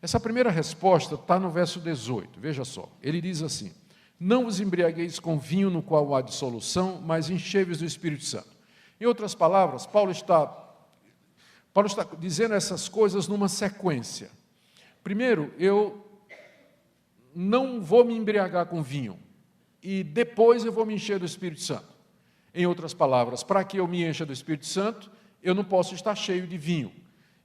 Essa primeira resposta está no verso 18, veja só. Ele diz assim: não vos embriagueis com vinho no qual há dissolução, mas enchei-vos do Espírito Santo. Em outras palavras, Paulo está dizendo essas coisas numa sequência. Primeiro, eu não vou me embriagar com vinho, e depois eu vou me encher do Espírito Santo. Em outras palavras, para que eu me encha do Espírito Santo, eu não posso estar cheio de vinho.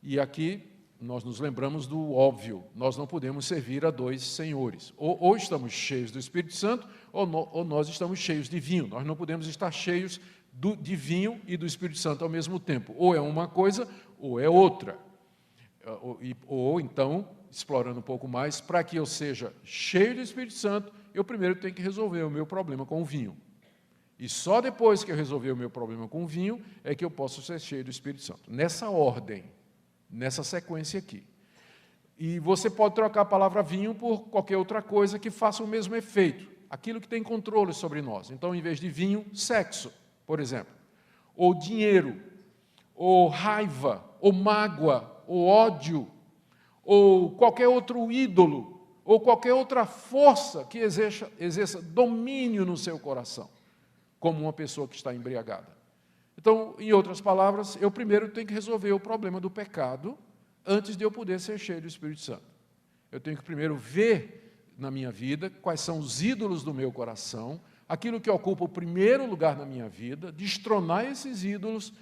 E aqui nós nos lembramos do óbvio, nós não podemos servir a dois senhores. Ou estamos cheios do Espírito Santo, ou nós estamos cheios de vinho. Nós não podemos estar cheios de vinho e do Espírito Santo ao mesmo tempo. Ou é uma coisa, ou é outra. Ou então, explorando um pouco mais, para que eu seja cheio do Espírito Santo, eu primeiro tenho que resolver o meu problema com o vinho. E só depois que eu resolver o meu problema com o vinho, é que eu posso ser cheio do Espírito Santo. Nessa ordem, nessa sequência aqui. E você pode trocar a palavra vinho por qualquer outra coisa que faça o mesmo efeito, aquilo que tem controle sobre nós. Então, em vez de vinho, sexo, por exemplo, ou dinheiro, ou raiva, ou mágoa, ou ódio, ou qualquer outro ídolo, ou qualquer outra força que exerça domínio no seu coração, como uma pessoa que está embriagada. Então, em outras palavras, eu primeiro tenho que resolver o problema do pecado antes de eu poder ser cheio do Espírito Santo. Eu tenho que primeiro ver na minha vida quais são os ídolos do meu coração, aquilo que ocupa o primeiro lugar na minha vida, destronar esses ídolos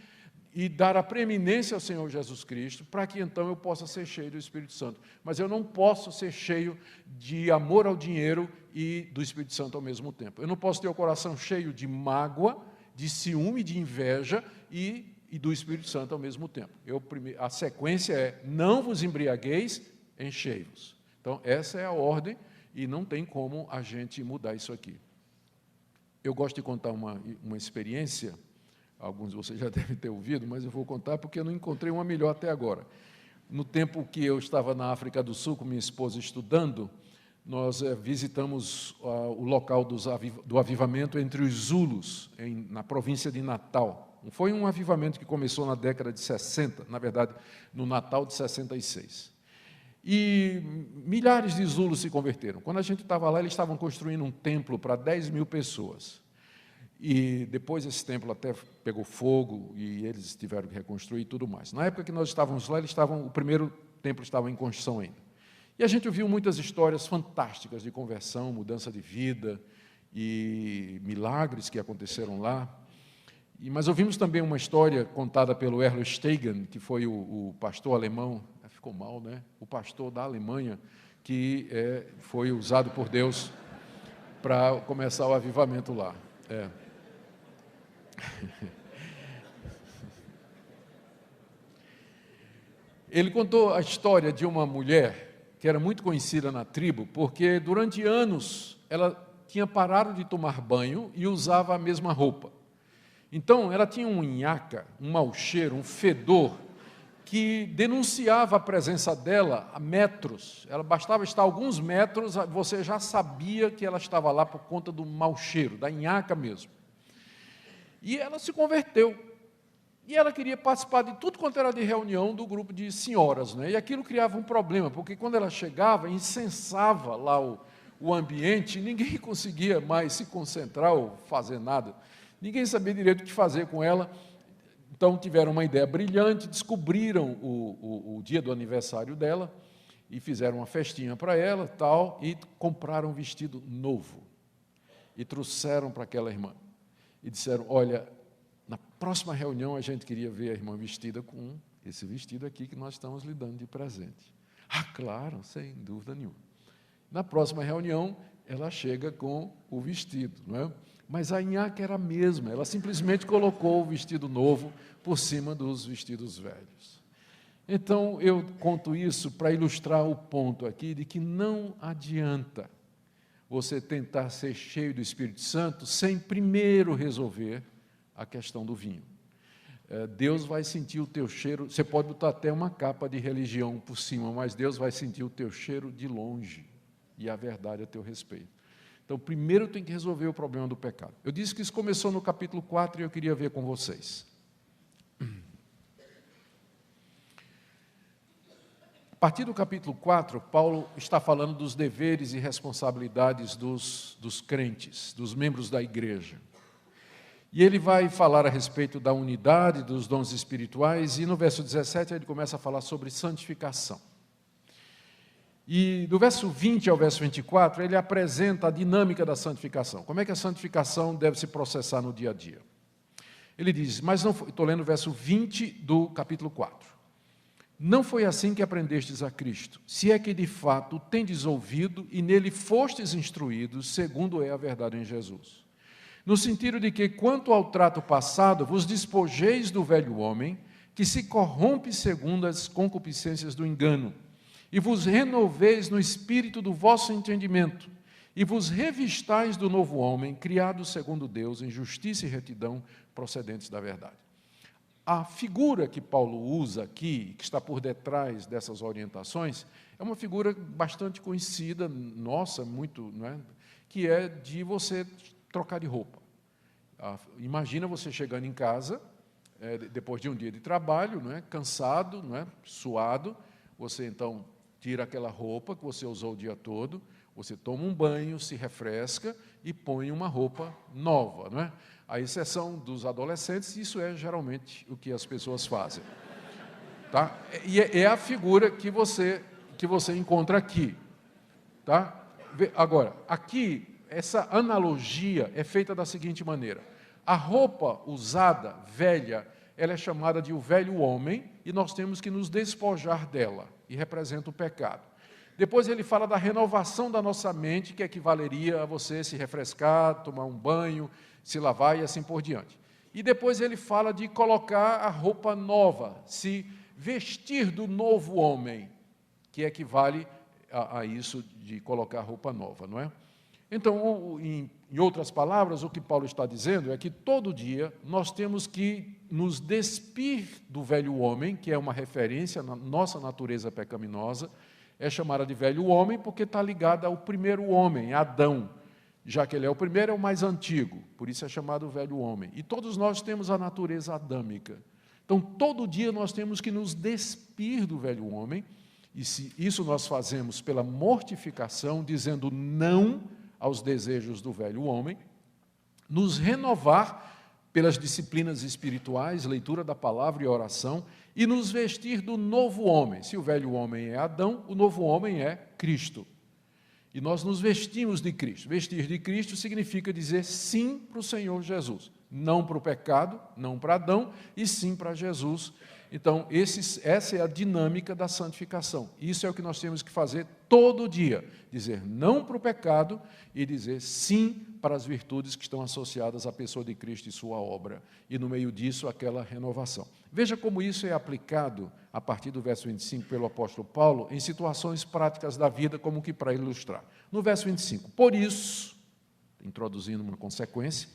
e dar a preeminência ao Senhor Jesus Cristo, para que então eu possa ser cheio do Espírito Santo. Mas eu não posso ser cheio de amor ao dinheiro e do Espírito Santo ao mesmo tempo. Eu não posso ter o coração cheio de mágoa, de ciúme, de inveja e do Espírito Santo ao mesmo tempo. A sequência é: não vos embriagueis, enchei-vos. Então, essa é a ordem e não tem como a gente mudar isso aqui. Eu gosto de contar uma experiência, alguns de vocês já devem ter ouvido, mas eu vou contar porque eu não encontrei uma melhor até agora. No tempo que eu estava na África do Sul com minha esposa estudando, nós visitamos o local do avivamento entre os Zulus, na província de Natal. Foi um avivamento que começou na década de 60, na verdade, no Natal de 66. E milhares de Zulus se converteram. Quando a gente estava lá, eles estavam construindo um templo para 10 mil pessoas. E depois esse templo até pegou fogo e eles tiveram que reconstruir e tudo mais. Na época que nós estávamos lá, o primeiro templo estava em construção ainda. E a gente ouviu muitas histórias fantásticas de conversão, mudança de vida e milagres que aconteceram lá. Mas ouvimos também uma história contada pelo Erlo Stegen, que foi o pastor alemão, ficou mal, né? O pastor da Alemanha, que foi usado por Deus para começar o avivamento lá. Ele contou a história de uma mulher que era muito conhecida na tribo, porque durante anos ela tinha parado de tomar banho e usava a mesma roupa. Então, ela tinha um nhaca, um mau cheiro, um fedor, que denunciava a presença dela a metros. Ela bastava estar a alguns metros, você já sabia que ela estava lá por conta do mau cheiro, da nhaca mesmo. E ela se converteu. E ela queria participar de tudo quanto era de reunião do grupo de senhoras, né? E aquilo criava um problema, porque quando ela chegava, incensava lá o ambiente, e ninguém conseguia mais se concentrar ou fazer nada. Ninguém sabia direito o que fazer com ela. Então, tiveram uma ideia brilhante, descobriram o dia do aniversário dela, e fizeram uma festinha para ela, tal, e compraram um vestido novo. E trouxeram para aquela irmã. E disseram, olha, na próxima reunião a gente queria ver a irmã vestida com esse vestido aqui que nós estamos lhe dando de presente. Ah, claro, sem dúvida nenhuma. Na próxima reunião, ela chega com o vestido, não é? Mas a nhaca era a mesma, ela simplesmente colocou o vestido novo por cima dos vestidos velhos. Então, eu conto isso para ilustrar o ponto aqui de que não adianta você tentar ser cheio do Espírito Santo sem primeiro resolver a questão do vinho. Deus vai sentir o teu cheiro, você pode botar até uma capa de religião por cima, mas Deus vai sentir o teu cheiro de longe, e a verdade a teu respeito. Então, primeiro tem que resolver o problema do pecado. Eu disse que isso começou no capítulo 4 e eu queria ver com vocês. A partir do capítulo 4, Paulo está falando dos deveres e responsabilidades dos crentes, dos membros da igreja. E ele vai falar a respeito da unidade, dos dons espirituais, e no verso 17 ele começa a falar sobre santificação. E do verso 20 ao verso 24, ele apresenta a dinâmica da santificação. Como é que a santificação deve se processar no dia a dia? Ele diz, mas não foi, estou lendo o verso 20 do capítulo 4. Não foi assim que aprendestes a Cristo, se é que de fato tendes ouvido e nele fostes instruídos, segundo é a verdade em Jesus. No sentido de que, quanto ao trato passado, vos despojeis do velho homem, que se corrompe segundo as concupiscências do engano, e vos renoveis no espírito do vosso entendimento, e vos revistais do novo homem, criado segundo Deus, em justiça e retidão, procedentes da verdade. A figura que Paulo usa aqui, que está por detrás dessas orientações, é uma figura bastante conhecida, nossa, muito, não é? Que é de você trocar de roupa. Imagina você chegando em casa, depois de um dia de trabalho, não é? Cansado, não é? Suado, você então tira aquela roupa que você usou o dia todo, você toma um banho, se refresca e põe uma roupa nova, não é? À exceção dos adolescentes, isso é geralmente o que as pessoas fazem. Tá? E é a figura que você encontra aqui. Tá? Agora, aqui, essa analogia é feita da seguinte maneira. A roupa usada, velha, ela é chamada de o velho homem, e nós temos que nos despojar dela, e representa o pecado. Depois ele fala da renovação da nossa mente, que equivaleria a você se refrescar, tomar um banho, se lavar e assim por diante. E depois ele fala de colocar a roupa nova, se vestir do novo homem, que equivale a isso de colocar roupa nova, não é? Então, em outras palavras, o que Paulo está dizendo é que todo dia nós temos que nos despir do velho homem, que é uma referência na nossa natureza pecaminosa, é chamada de velho homem porque está ligada ao primeiro homem, Adão. Já que ele é o primeiro, é o mais antigo, por isso é chamado velho homem. E todos nós temos a natureza adâmica. Então, todo dia nós temos que nos despir do velho homem E se isso nós fazemos pela mortificação, dizendo não aos desejos do velho homem, nos renovar pelas disciplinas espirituais, leitura da palavra e oração, e nos vestir do novo homem. Se o velho homem é Adão, o novo homem é Cristo. E nós nos vestimos de Cristo. Vestir de Cristo significa dizer sim para o Senhor Jesus. Não para o pecado, não para Adão, e sim para Jesus. Então, essa é a dinâmica da santificação. Isso é o que nós temos que fazer todo dia. Dizer não para o pecado e dizer sim para as virtudes que estão associadas à pessoa de Cristo e sua obra. E no meio disso, aquela renovação. Veja como isso é aplicado, a partir do verso 25, pelo apóstolo Paulo, em situações práticas da vida, como que para ilustrar. No verso 25, por isso, introduzindo uma consequência,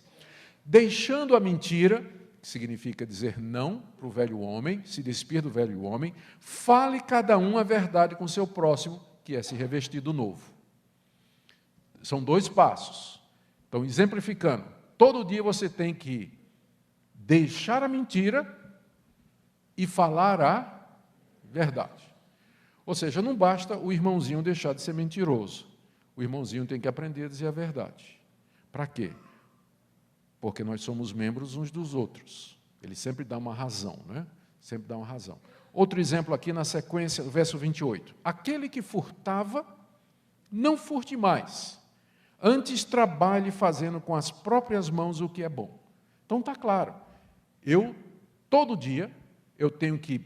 deixando a mentira, que significa dizer não para o velho homem, se despir do velho homem, fale cada um a verdade com o seu próximo, que é se revestir do novo. São 2 passos. Então, exemplificando, todo dia você tem que deixar a mentira e falar a verdade. Ou seja, não basta o irmãozinho deixar de ser mentiroso. O irmãozinho tem que aprender a dizer a verdade. Para quê? Porque nós somos membros uns dos outros. Ele sempre dá uma razão, né? Sempre dá uma razão. Outro exemplo aqui na sequência, verso 28. Aquele que furtava, não furte mais. Antes trabalhe fazendo com as próprias mãos o que é bom. Então está claro. Todo dia, eu tenho que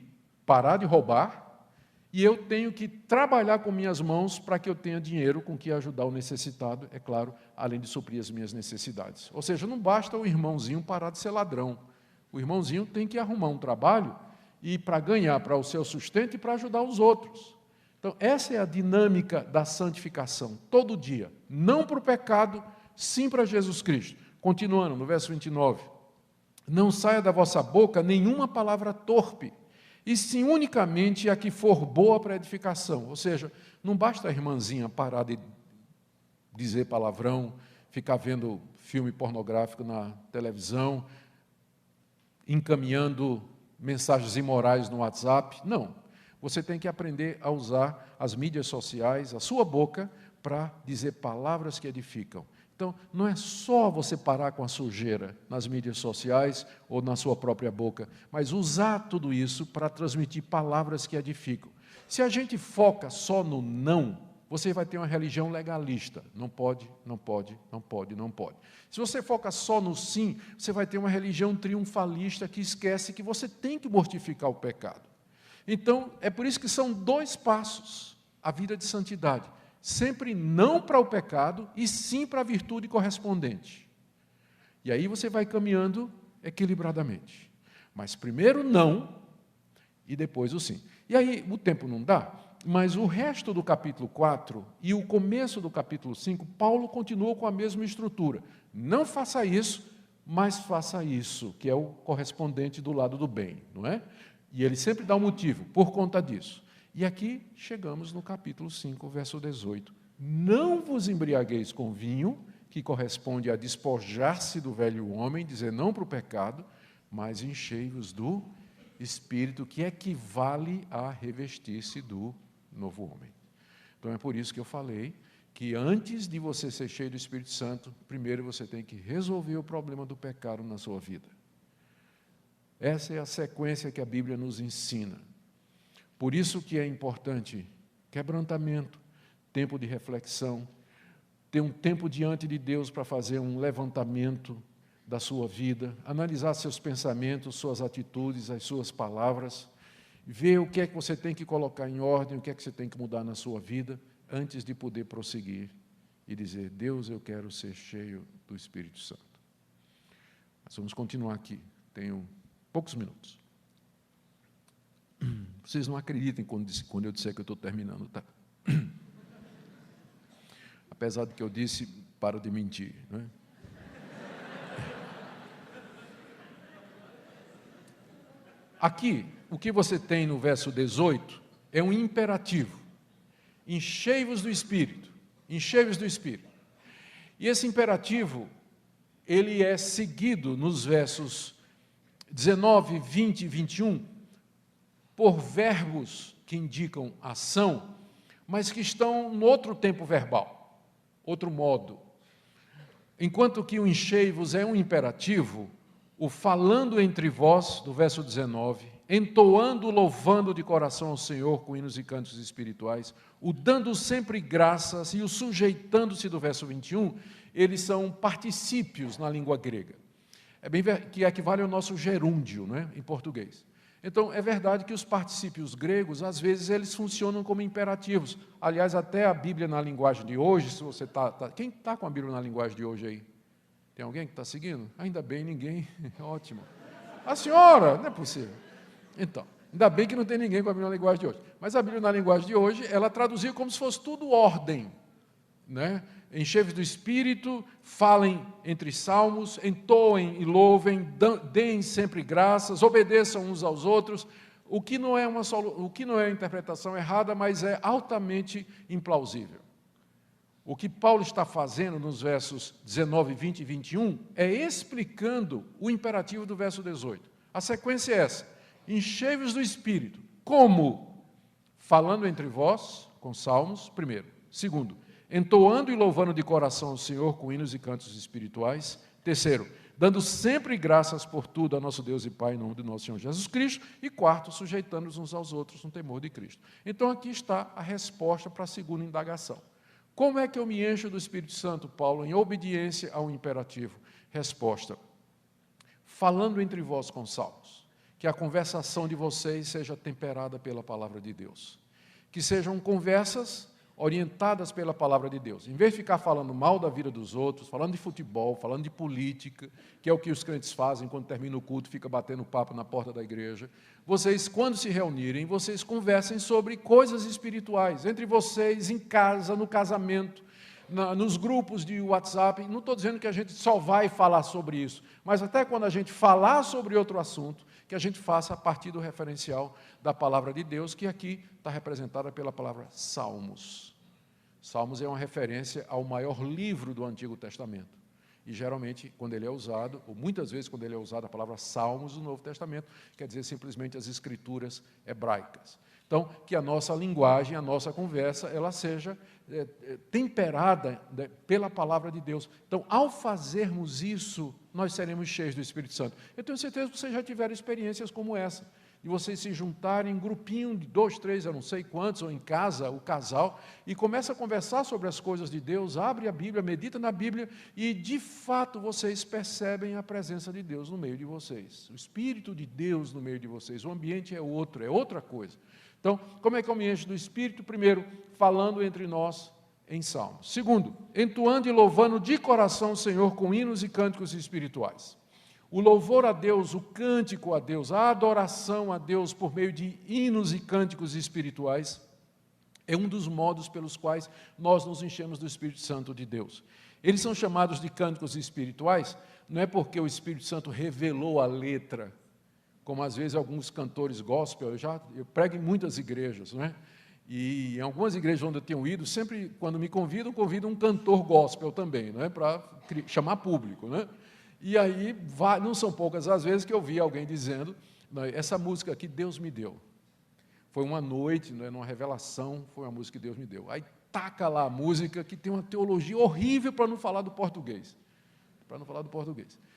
parar de roubar e eu tenho que trabalhar com minhas mãos para que eu tenha dinheiro com que ajudar o necessitado, é claro, além de suprir as minhas necessidades. Ou seja, não basta o irmãozinho parar de ser ladrão. O irmãozinho tem que arrumar um trabalho e para ganhar para o seu sustento e para ajudar os outros. Então, essa é a dinâmica da santificação, todo dia. Não para o pecado, sim para Jesus Cristo. Continuando, no verso 29. Não saia da vossa boca nenhuma palavra torpe, e sim unicamente a que for boa para edificação. Ou seja, não basta a irmãzinha parar de dizer palavrão, ficar vendo filme pornográfico na televisão, encaminhando mensagens imorais no WhatsApp. Não. Você tem que aprender a usar as mídias sociais, a sua boca, para dizer palavras que edificam. Então, não é só você parar com a sujeira nas mídias sociais ou na sua própria boca, mas usar tudo isso para transmitir palavras que edificam. Se a gente foca só no não, você vai ter uma religião legalista. Não pode, não pode, não pode, não pode. Se você foca só no sim, você vai ter uma religião triunfalista que esquece que você tem que mortificar o pecado. Então, é por isso que são 2 passos a vida de santidade. Sempre não para o pecado e sim para a virtude correspondente. E aí você vai caminhando equilibradamente. Mas primeiro não e depois o sim. E aí o tempo não dá, mas o resto do capítulo 4 e o começo do capítulo 5, Paulo continuou com a mesma estrutura. Não faça isso, mas faça isso, que é o correspondente do lado do bem, não é? E ele sempre dá um motivo, por conta disso. E aqui chegamos no capítulo 5, verso 18. Não vos embriagueis com vinho, que corresponde a despojar-se do velho homem, dizer não para o pecado, mas enchei-vos do Espírito, que equivale a revestir-se do novo homem. Então é por isso que eu falei que antes de você ser cheio do Espírito Santo, primeiro você tem que resolver o problema do pecado na sua vida. Essa é a sequência que a Bíblia nos ensina. Por isso que é importante quebrantamento, tempo de reflexão, ter um tempo diante de Deus para fazer um levantamento da sua vida, analisar seus pensamentos, suas atitudes, as suas palavras, ver o que é que você tem que colocar em ordem, o que é que você tem que mudar na sua vida, antes de poder prosseguir e dizer, Deus, eu quero ser cheio do Espírito Santo. Nós vamos continuar aqui, tenho poucos minutos. Vocês não acreditem quando eu disser que eu estou terminando, tá? Apesar de que eu disse, para de mentir, não é? Aqui, o que você tem no verso 18 é um imperativo. Enchei-vos do Espírito. Enchei-vos do Espírito. E esse imperativo, ele é seguido nos versos 19, 20 e 21 por verbos que indicam ação, mas que estão no outro tempo verbal, outro modo. Enquanto que o enchei-vos é um imperativo, o falando entre vós, do verso 19, entoando, louvando de coração ao Senhor com hinos e cantos espirituais, o dando sempre graças e o sujeitando-se, do verso 21, eles são particípios na língua grega. É bem que equivale ao nosso gerúndio, né, em português. Então, é verdade que os particípios gregos, às vezes, eles funcionam como imperativos. Aliás, até a Bíblia na linguagem de hoje, se você quem está com a Bíblia na linguagem de hoje aí? Tem alguém que está seguindo? Ainda bem, ninguém. Ótimo. A senhora, não é possível. Então, ainda bem que não tem ninguém com a Bíblia na linguagem de hoje. Mas a Bíblia na linguagem de hoje, ela traduziu como se fosse tudo ordem, né? Enchei-vos do Espírito, falem entre salmos, entoem e louvem, deem sempre graças, obedeçam uns aos outros, o que não é uma interpretação errada, mas é altamente implausível. O que Paulo está fazendo nos versos 19, 20 e 21 é explicando o imperativo do verso 18. A sequência é essa: enchei-vos do Espírito. Como? Falando entre vós, com salmos, primeiro. Segundo, entoando e louvando de coração ao Senhor com hinos e cantos espirituais. Terceiro, dando sempre graças por tudo a nosso Deus e Pai, em nome do nosso Senhor Jesus Cristo. E quarto, sujeitando-nos uns aos outros no temor de Cristo. Então, aqui está a resposta para a segunda indagação. Como é que eu me encho do Espírito Santo, Paulo, em obediência ao imperativo? Resposta: falando entre vós com salmos. Que a conversação de vocês seja temperada pela palavra de Deus. Que sejam conversas orientadas pela palavra de Deus. Em vez de ficar falando mal da vida dos outros, falando de futebol, falando de política, que é o que os crentes fazem quando termina o culto, fica batendo papo na porta da igreja, vocês, quando se reunirem, vocês conversem sobre coisas espirituais, entre vocês, em casa, no casamento, nos grupos de WhatsApp. Não estou dizendo que a gente só vai falar sobre isso, mas até quando a gente falar sobre outro assunto, que a gente faça a partir do referencial da palavra de Deus, que aqui está representada pela palavra Salmos. Salmos é uma referência ao maior livro do Antigo Testamento. E geralmente, quando ele é usado, ou muitas vezes quando ele é usado a palavra Salmos do Novo Testamento, quer dizer simplesmente as escrituras hebraicas. Então, que a nossa linguagem, a nossa conversa, ela seja temperada pela palavra de Deus. Então, ao fazermos isso, nós seremos cheios do Espírito Santo. Eu tenho certeza que vocês já tiveram experiências como essa, de vocês se juntarem em grupinho de 2, 3, eu não sei quantos, ou em casa, o casal, e começa a conversar sobre as coisas de Deus, abre a Bíblia, medita na Bíblia, e de fato vocês percebem a presença de Deus no meio de vocês, o Espírito de Deus no meio de vocês. O ambiente é outro, é outra coisa. Então, como é que eu me encho do Espírito? Primeiro, falando entre nós em salmos. Segundo, entoando e louvando de coração o Senhor com hinos e cânticos espirituais. O louvor a Deus, o cântico a Deus, a adoração a Deus por meio de hinos e cânticos espirituais é um dos modos pelos quais nós nos enchemos do Espírito Santo de Deus. Eles são chamados de cânticos espirituais, não é porque o Espírito Santo revelou a letra, como às vezes alguns cantores gospel, eu prego em muitas igrejas, não é? E em algumas igrejas onde eu tenho ido, sempre quando me convidam um cantor gospel também, não é? Para chamar público, não é? E aí, não são poucas as vezes que eu vi alguém dizendo, essa música aqui Deus me deu. Foi uma noite, numa revelação, foi uma música que Deus me deu. Aí taca lá a música que tem uma teologia horrível para não falar do português.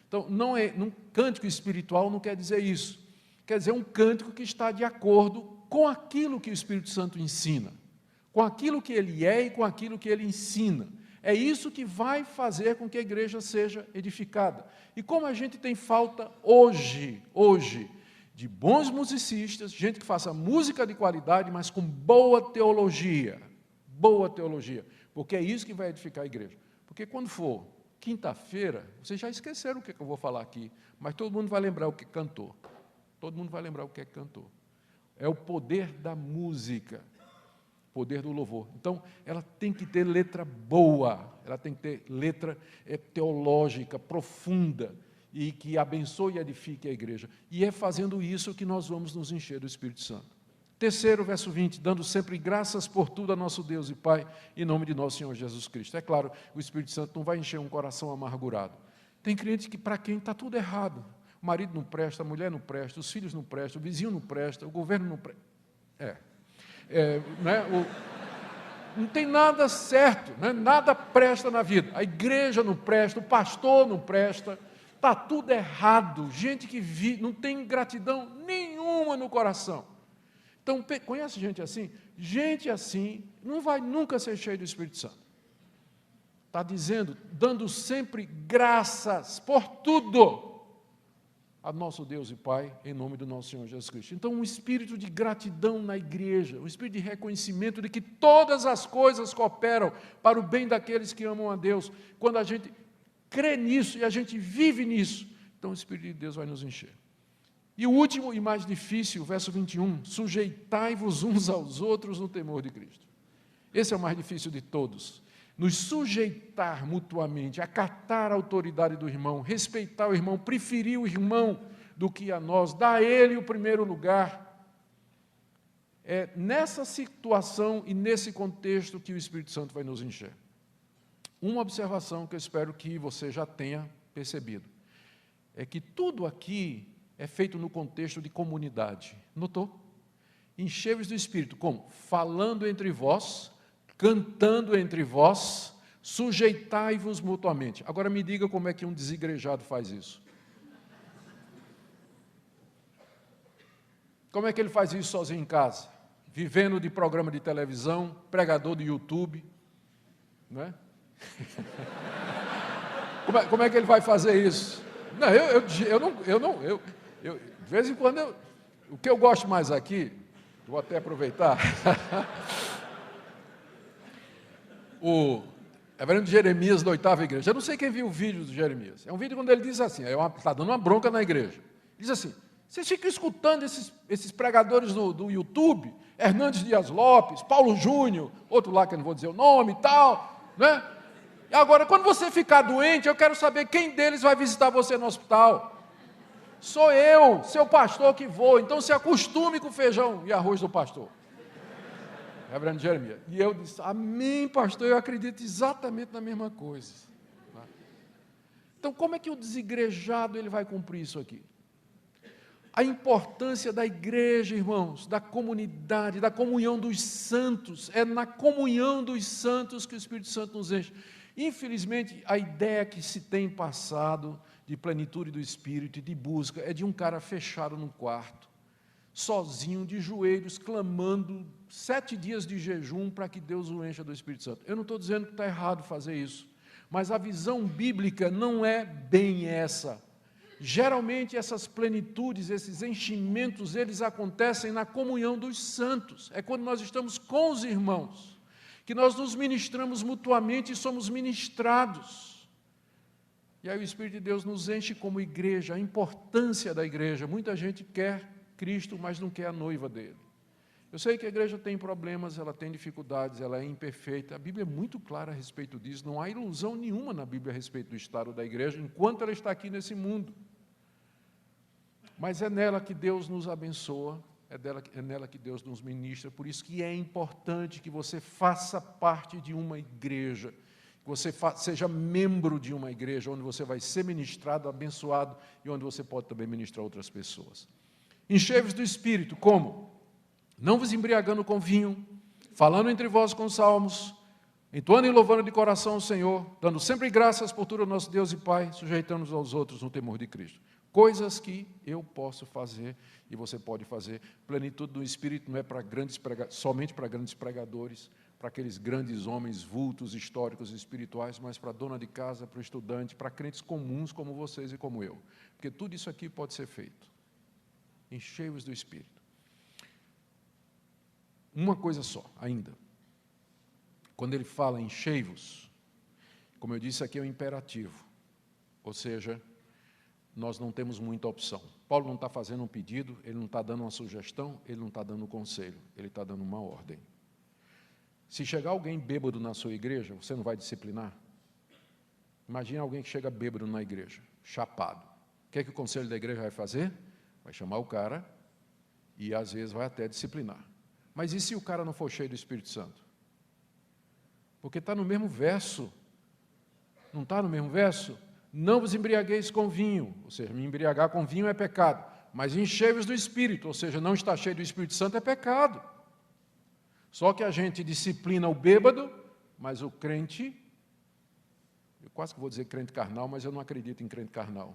Então, um cântico espiritual não quer dizer isso. Quer dizer um cântico que está de acordo com aquilo que o Espírito Santo ensina, com aquilo que ele é e com aquilo que ele ensina. É isso que vai fazer com que a igreja seja edificada. E como a gente tem falta hoje, de bons musicistas, gente que faça música de qualidade, mas com boa teologia, porque é isso que vai edificar a igreja. Porque quando for quinta-feira, vocês já esqueceram o que eu vou falar aqui, mas todo mundo vai lembrar o que cantou. É o poder da música, poder do louvor. Então, ela tem que ter letra boa, ela tem que ter letra teológica, profunda, e que abençoe e edifique a igreja. E é fazendo isso que nós vamos nos encher do Espírito Santo. Terceiro, verso 20, dando sempre graças por tudo a nosso Deus e Pai, em nome de nosso Senhor Jesus Cristo. É claro, o Espírito Santo não vai encher um coração amargurado. Tem crente que, para quem está tudo errado, o marido não presta, a mulher não presta, os filhos não prestam, o vizinho não presta, o governo não presta. né, não tem nada certo, né? Nada presta na vida. A igreja não presta, o pastor não presta, está tudo errado. Gente que não tem gratidão nenhuma no coração. Então, conhece gente assim? Gente assim não vai nunca ser cheio do Espírito Santo. Está dizendo, dando sempre graças por tudo a nosso Deus e Pai, em nome do nosso Senhor Jesus Cristo. Então, um espírito de gratidão na igreja, um espírito de reconhecimento de que todas as coisas cooperam para o bem daqueles que amam a Deus. Quando a gente crê nisso e a gente vive nisso, então o Espírito de Deus vai nos encher. E o último e mais difícil, verso 21, sujeitai-vos uns aos outros no temor de Cristo. Esse é o mais difícil de todos. Nos sujeitar mutuamente, acatar a autoridade do irmão, respeitar o irmão, preferir o irmão do que a nós, dar a ele o primeiro lugar. É nessa situação e nesse contexto que o Espírito Santo vai nos encher. Uma observação que eu espero que você já tenha percebido, é que tudo aqui é feito no contexto de comunidade. Notou? Enchei-vos do Espírito, como? Falando entre vós, cantando entre vós, sujeitai-vos mutuamente. Agora me diga como é que um desigrejado faz isso. Como é que ele faz isso sozinho em casa? Vivendo de programa de televisão, pregador de YouTube, não é? Como é que ele vai fazer isso? Não, de vez em quando, o que eu gosto mais aqui, vou até aproveitar, o reverendo Jeremias da 8ª igreja, eu não sei quem viu o vídeo do Jeremias, é um vídeo quando ele diz assim, está dando uma bronca na igreja, diz assim, vocês ficam escutando esses pregadores do YouTube, Hernandes Dias Lopes, Paulo Júnior, outro lá que eu não vou dizer o nome e tal, né? E agora, quando você ficar doente, eu quero saber quem deles vai visitar você no hospital. Sou eu, seu pastor, que vou, então se acostume com o feijão e arroz do pastor. Reverendo Jeremias. E eu disse, amém, pastor, eu acredito exatamente na mesma coisa. Então, como é que o desigrejado ele vai cumprir isso aqui? A importância da igreja, irmãos, da comunidade, da comunhão dos santos, é na comunhão dos santos que o Espírito Santo nos enche. Infelizmente, a ideia que se tem passado de plenitude do Espírito e de busca é de um cara fechado num quarto, sozinho, de joelhos, clamando 7 dias de jejum para que Deus o encha do Espírito Santo. Eu não estou dizendo que está errado fazer isso, mas a visão bíblica não é bem essa. Geralmente essas plenitudes, esses enchimentos, eles acontecem na comunhão dos santos. É quando nós estamos com os irmãos, que nós nos ministramos mutuamente e somos ministrados. E aí o Espírito de Deus nos enche como igreja, a importância da igreja. Muita gente quer Cristo, mas não quer a noiva dele. Eu sei que a igreja tem problemas, ela tem dificuldades, ela é imperfeita. A Bíblia é muito clara a respeito disso. Não há ilusão nenhuma na Bíblia a respeito do estado da igreja, enquanto ela está aqui nesse mundo. Mas é nela que Deus nos abençoa, é nela que Deus nos ministra. Por isso que é importante que você faça parte de uma igreja, que você seja membro de uma igreja, onde você vai ser ministrado, abençoado, e onde você pode também ministrar outras pessoas. Enchei-vos do Espírito, como? Não vos embriagando com vinho, falando entre vós com salmos, entoando e louvando de coração o Senhor, dando sempre graças por tudo ao nosso Deus e Pai, sujeitando-nos aos outros no temor de Cristo. Coisas que eu posso fazer e você pode fazer. Plenitude do Espírito não é para somente para grandes pregadores, para aqueles grandes homens vultos, históricos e espirituais, mas para a dona de casa, para o estudante, para crentes comuns como vocês e como eu. Porque tudo isso aqui pode ser feito. Enchei-vos do Espírito. Uma coisa só, ainda. Quando ele fala enchei-vos, como eu disse aqui é um imperativo, ou seja, nós não temos muita opção. Paulo não está fazendo um pedido, ele não está dando uma sugestão, ele não está dando um conselho, ele está dando uma ordem. Se chegar alguém bêbado na sua igreja, você não vai disciplinar? Imagine alguém que chega bêbado na igreja, chapado. O que é que o conselho da igreja vai fazer? Vai chamar o cara e às vezes vai até disciplinar. Mas e se o cara não for cheio do Espírito Santo? Porque está no mesmo verso. Não está no mesmo verso? Não vos embriagueis com vinho, ou seja, me embriagar com vinho é pecado, mas enchei-vos do Espírito, ou seja, não estar cheio do Espírito Santo é pecado. Só que a gente disciplina o bêbado, mas o crente, eu quase que vou dizer crente carnal, mas eu não acredito em crente carnal.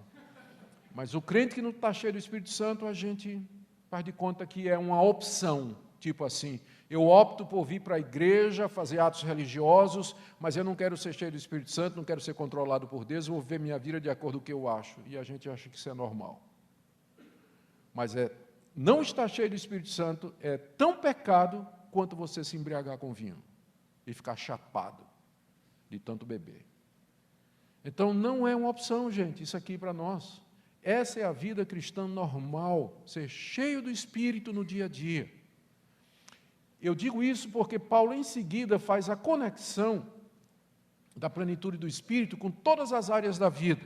Mas o crente que não está cheio do Espírito Santo, a gente faz de conta que é uma opção, tipo assim, eu opto por vir para a igreja, fazer atos religiosos, mas eu não quero ser cheio do Espírito Santo, não quero ser controlado por Deus, vou viver minha vida de acordo com o que eu acho. E a gente acha que isso é normal. Mas não estar cheio do Espírito Santo é tão pecado quanto você se embriagar com vinho e ficar chapado de tanto beber. Então, não é uma opção, gente, isso aqui para nós. Essa é a vida cristã normal, ser cheio do Espírito no dia a dia. Eu digo isso porque Paulo, em seguida, faz a conexão da plenitude do Espírito com todas as áreas da vida.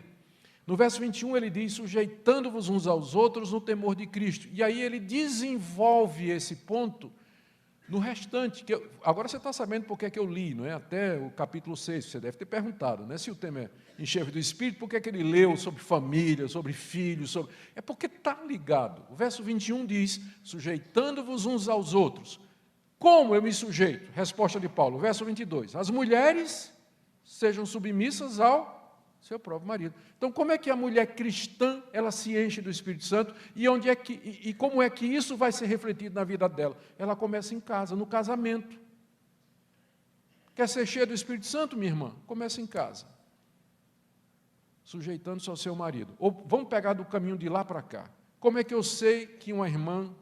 No verso 21, ele diz, sujeitando-vos uns aos outros no temor de Cristo. E aí ele desenvolve esse ponto no restante. Agora você está sabendo por que é que eu li, não é? Até o capítulo 6, você deve ter perguntado, né? Se o tema é encher do Espírito, por que é que ele leu sobre família, sobre filhos, é porque está ligado. O verso 21 diz, sujeitando-vos uns aos outros. Como eu me sujeito? Resposta de Paulo, verso 22. As mulheres sejam submissas ao seu próprio marido. Então, como é que a mulher cristã, ela se enche do Espírito Santo e como é que isso vai ser refletido na vida dela? Ela começa em casa, no casamento. Quer ser cheia do Espírito Santo, minha irmã? Começa em casa. Sujeitando-se ao seu marido. Ou vamos pegar do caminho de lá para cá. Como é que eu sei que uma irmã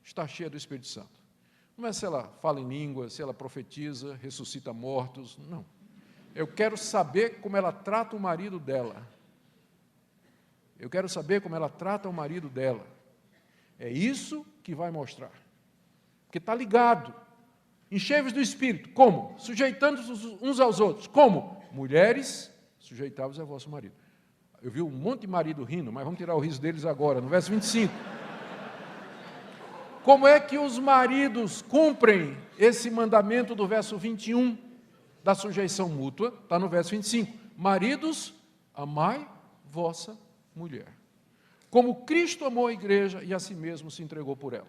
está cheia do Espírito Santo? Não é se ela fala em língua, se ela profetiza, ressuscita mortos, não. Eu quero saber como ela trata o marido dela. Eu quero saber como ela trata o marido dela. É isso que vai mostrar. Porque está ligado. Enchei-vos do Espírito. Como? Sujeitando-vos uns aos outros. Como? Mulheres, sujeitai-vos ao vosso marido. Eu vi um monte de marido rindo, mas vamos tirar o riso deles agora, no verso 25. Como é que os maridos cumprem esse mandamento do verso 21 da sujeição mútua? Está no verso 25. Maridos, amai vossa mulher. Como Cristo amou a igreja e a si mesmo se entregou por ela.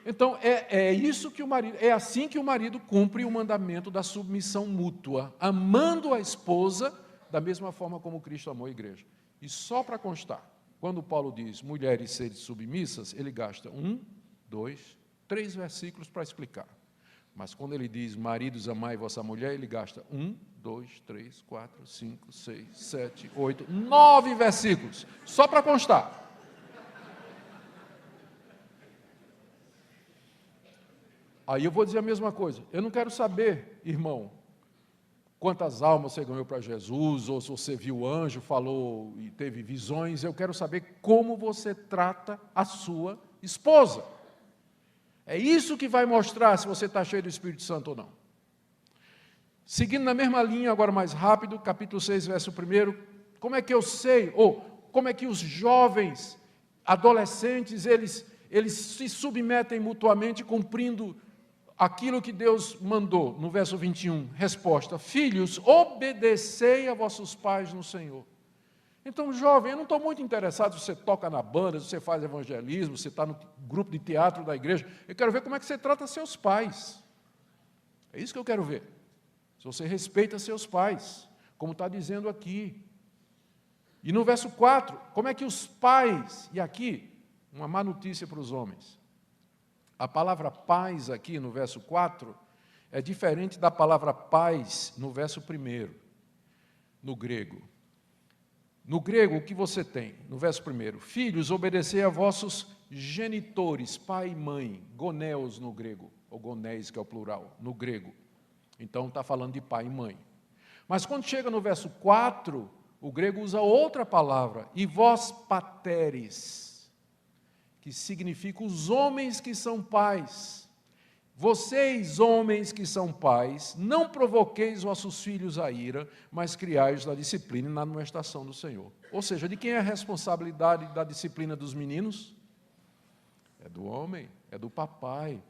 Então, é assim que o marido cumpre o mandamento da submissão mútua, amando a esposa da mesma forma como Cristo amou a igreja. E só para constar, quando Paulo diz, mulheres sede submissas, ele gasta 1, 2, 3 versículos para explicar. Mas quando ele diz, maridos, amai vossa mulher, ele gasta 1, 2, 3, 4, 5, 6, 7, 8, 9 versículos, só para constar. Aí eu vou dizer a mesma coisa, eu não quero saber, irmão, quantas almas você ganhou para Jesus, ou se você viu o anjo, falou e teve visões, eu quero saber como você trata a sua esposa. É isso que vai mostrar se você está cheio do Espírito Santo ou não. Seguindo na mesma linha, agora mais rápido, capítulo 6, verso 1, como é que eu sei, ou como é que os jovens, adolescentes, eles se submetem mutuamente cumprindo aquilo que Deus mandou, no verso 21, resposta, filhos, obedecei a vossos pais no Senhor. Então, jovem, eu não estou muito interessado se você toca na banda, se você faz evangelismo, se você está no grupo de teatro da igreja, eu quero ver como é que você trata seus pais. É isso que eu quero ver. Se você respeita seus pais, como está dizendo aqui. E no verso 4, como é que os pais, e aqui, uma má notícia para os homens, a palavra paz aqui no verso 4 é diferente da palavra paz no verso 1, no grego. No grego, o que você tem? No verso 1, filhos, obedecei a vossos genitores, pai e mãe, goneos no grego, ou gonéis, que é o plural, no grego. Então, está falando de pai e mãe. Mas quando chega no verso 4, o grego usa outra palavra, e vós pateres, que significa os homens que são pais. Vocês, homens que são pais, não provoqueis vossos filhos a ira, mas criai-os na disciplina e na admoestação do Senhor. Ou seja, de quem é a responsabilidade da disciplina dos meninos? É do homem, é do papai.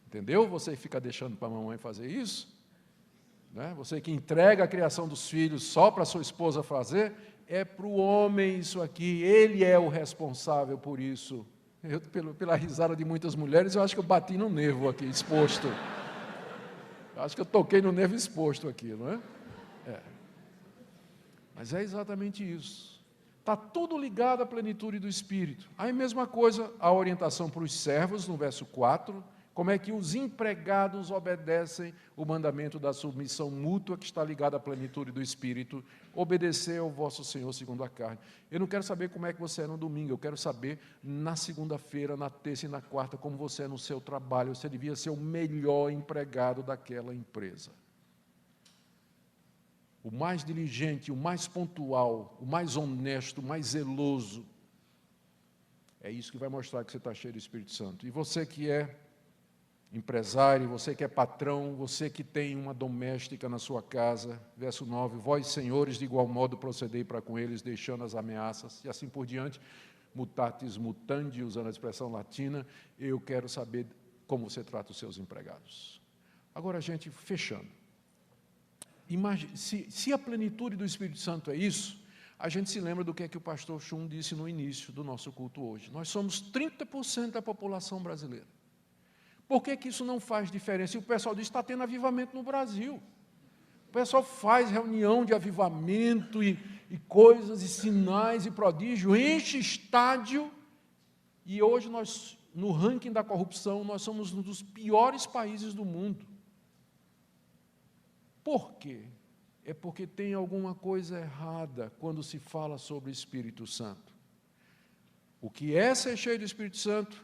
Entendeu? Você fica deixando para a mamãe fazer isso? Né? Você que entrega a criação dos filhos só para a sua esposa fazer, é para o homem isso aqui, ele é o responsável por isso. Pela risada de muitas mulheres, eu acho que eu bati no nervo aqui, exposto. Eu acho que eu toquei no nervo exposto aqui, não é? Mas é exatamente isso. Está tudo ligado à plenitude do Espírito. Aí, mesma coisa, a orientação para os servos, no verso 4, como é que os empregados obedecem o mandamento da submissão mútua, que está ligado à plenitude do Espírito, obedecer ao vosso Senhor segundo a carne. Eu não quero saber como é que você é no domingo, eu quero saber na segunda-feira, na terça e na quarta, como você é no seu trabalho. Você devia ser o melhor empregado daquela empresa. O mais diligente, o mais pontual, o mais honesto, o mais zeloso. É isso que vai mostrar que você está cheio do Espírito Santo. E você que é empresário, você que é patrão, você que tem uma doméstica na sua casa, verso 9, vós, senhores, de igual modo procedei para com eles, deixando as ameaças, e assim por diante, mutatis mutandi, usando a expressão latina, eu quero saber como você trata os seus empregados. Agora, gente, fechando. Imagine, se a plenitude do Espírito Santo é isso, a gente se lembra do que é que o pastor Chum disse no início do nosso culto hoje. Nós somos 30% da população brasileira. Por que que isso não faz diferença? E o pessoal diz, está tendo avivamento no Brasil. O pessoal faz reunião de avivamento e coisas, e sinais, e prodígio, enche estádio, e hoje nós, no ranking da corrupção, nós somos um dos piores países do mundo. Por quê? É porque tem alguma coisa errada quando se fala sobre o Espírito Santo. O que é ser cheio do Espírito Santo,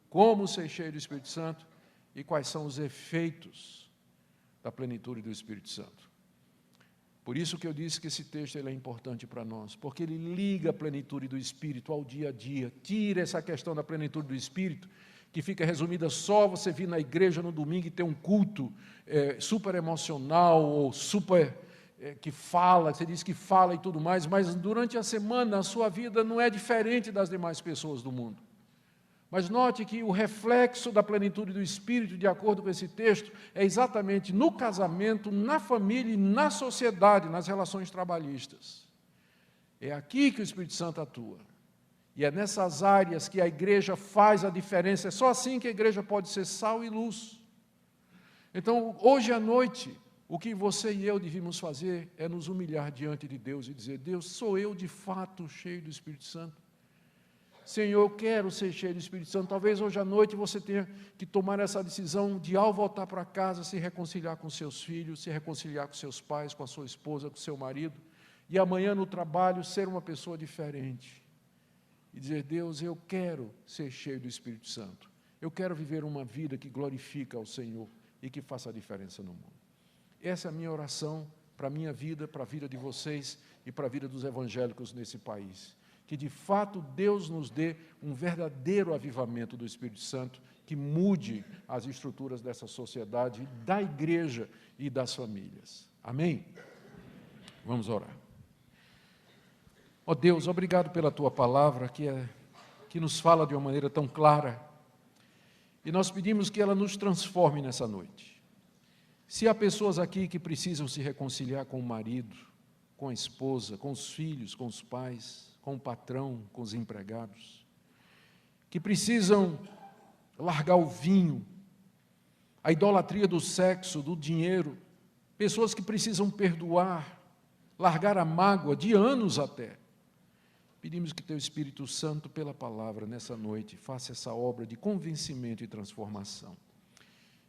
como ser cheio do Espírito Santo e quais são os efeitos da plenitude do Espírito Santo. Por isso que eu disse que esse texto ele é importante para nós, porque ele liga a plenitude do Espírito ao dia a dia, tira essa questão da plenitude do Espírito, que fica resumida só você vir na igreja no domingo e ter um culto super emocional ou super que fala, você diz que fala e tudo mais, mas durante a semana a sua vida não é diferente das demais pessoas do mundo. Mas note que o reflexo da plenitude do Espírito, de acordo com esse texto, é exatamente no casamento, na família e na sociedade, nas relações trabalhistas. É aqui que o Espírito Santo atua. E é nessas áreas que a igreja faz a diferença. É só assim que a igreja pode ser sal e luz. Então, hoje à noite, o que você e eu devíamos fazer é nos humilhar diante de Deus e dizer, Deus, sou eu de fato cheio do Espírito Santo? Senhor, eu quero ser cheio do Espírito Santo. Talvez hoje à noite você tenha que tomar essa decisão de, ao voltar para casa, se reconciliar com seus filhos, se reconciliar com seus pais, com a sua esposa, com o seu marido, e amanhã no trabalho ser uma pessoa diferente. E dizer, Deus, eu quero ser cheio do Espírito Santo. Eu quero viver uma vida que glorifica ao Senhor e que faça a diferença no mundo. Essa é a minha oração para a minha vida, para a vida de vocês e para a vida dos evangélicos nesse país. Que, de fato, Deus nos dê um verdadeiro avivamento do Espírito Santo que mude as estruturas dessa sociedade, da igreja e das famílias. Amém? Vamos orar. Ó Deus, obrigado pela Tua palavra, que nos fala de uma maneira tão clara. E nós pedimos que ela nos transforme nessa noite. Se há pessoas aqui que precisam se reconciliar com o marido, com a esposa, com os filhos, com os pais, com o patrão, com os empregados, que precisam largar o vinho, a idolatria do sexo, do dinheiro, pessoas que precisam perdoar, largar a mágoa de anos até. Pedimos que Teu Espírito Santo, pela palavra, nessa noite, faça essa obra de convencimento e transformação.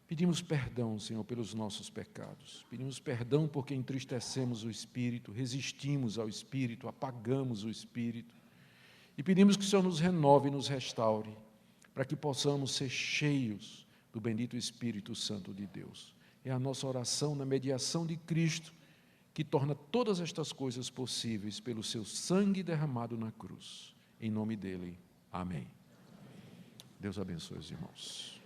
Pedimos perdão, Senhor, pelos nossos pecados. Pedimos perdão porque entristecemos o Espírito, resistimos ao Espírito, apagamos o Espírito. E pedimos que o Senhor nos renove e nos restaure, para que possamos ser cheios do bendito Espírito Santo de Deus. É a nossa oração na mediação de Cristo, que torna todas estas coisas possíveis pelo seu sangue derramado na cruz. Em nome dele, amém. Deus abençoe os irmãos.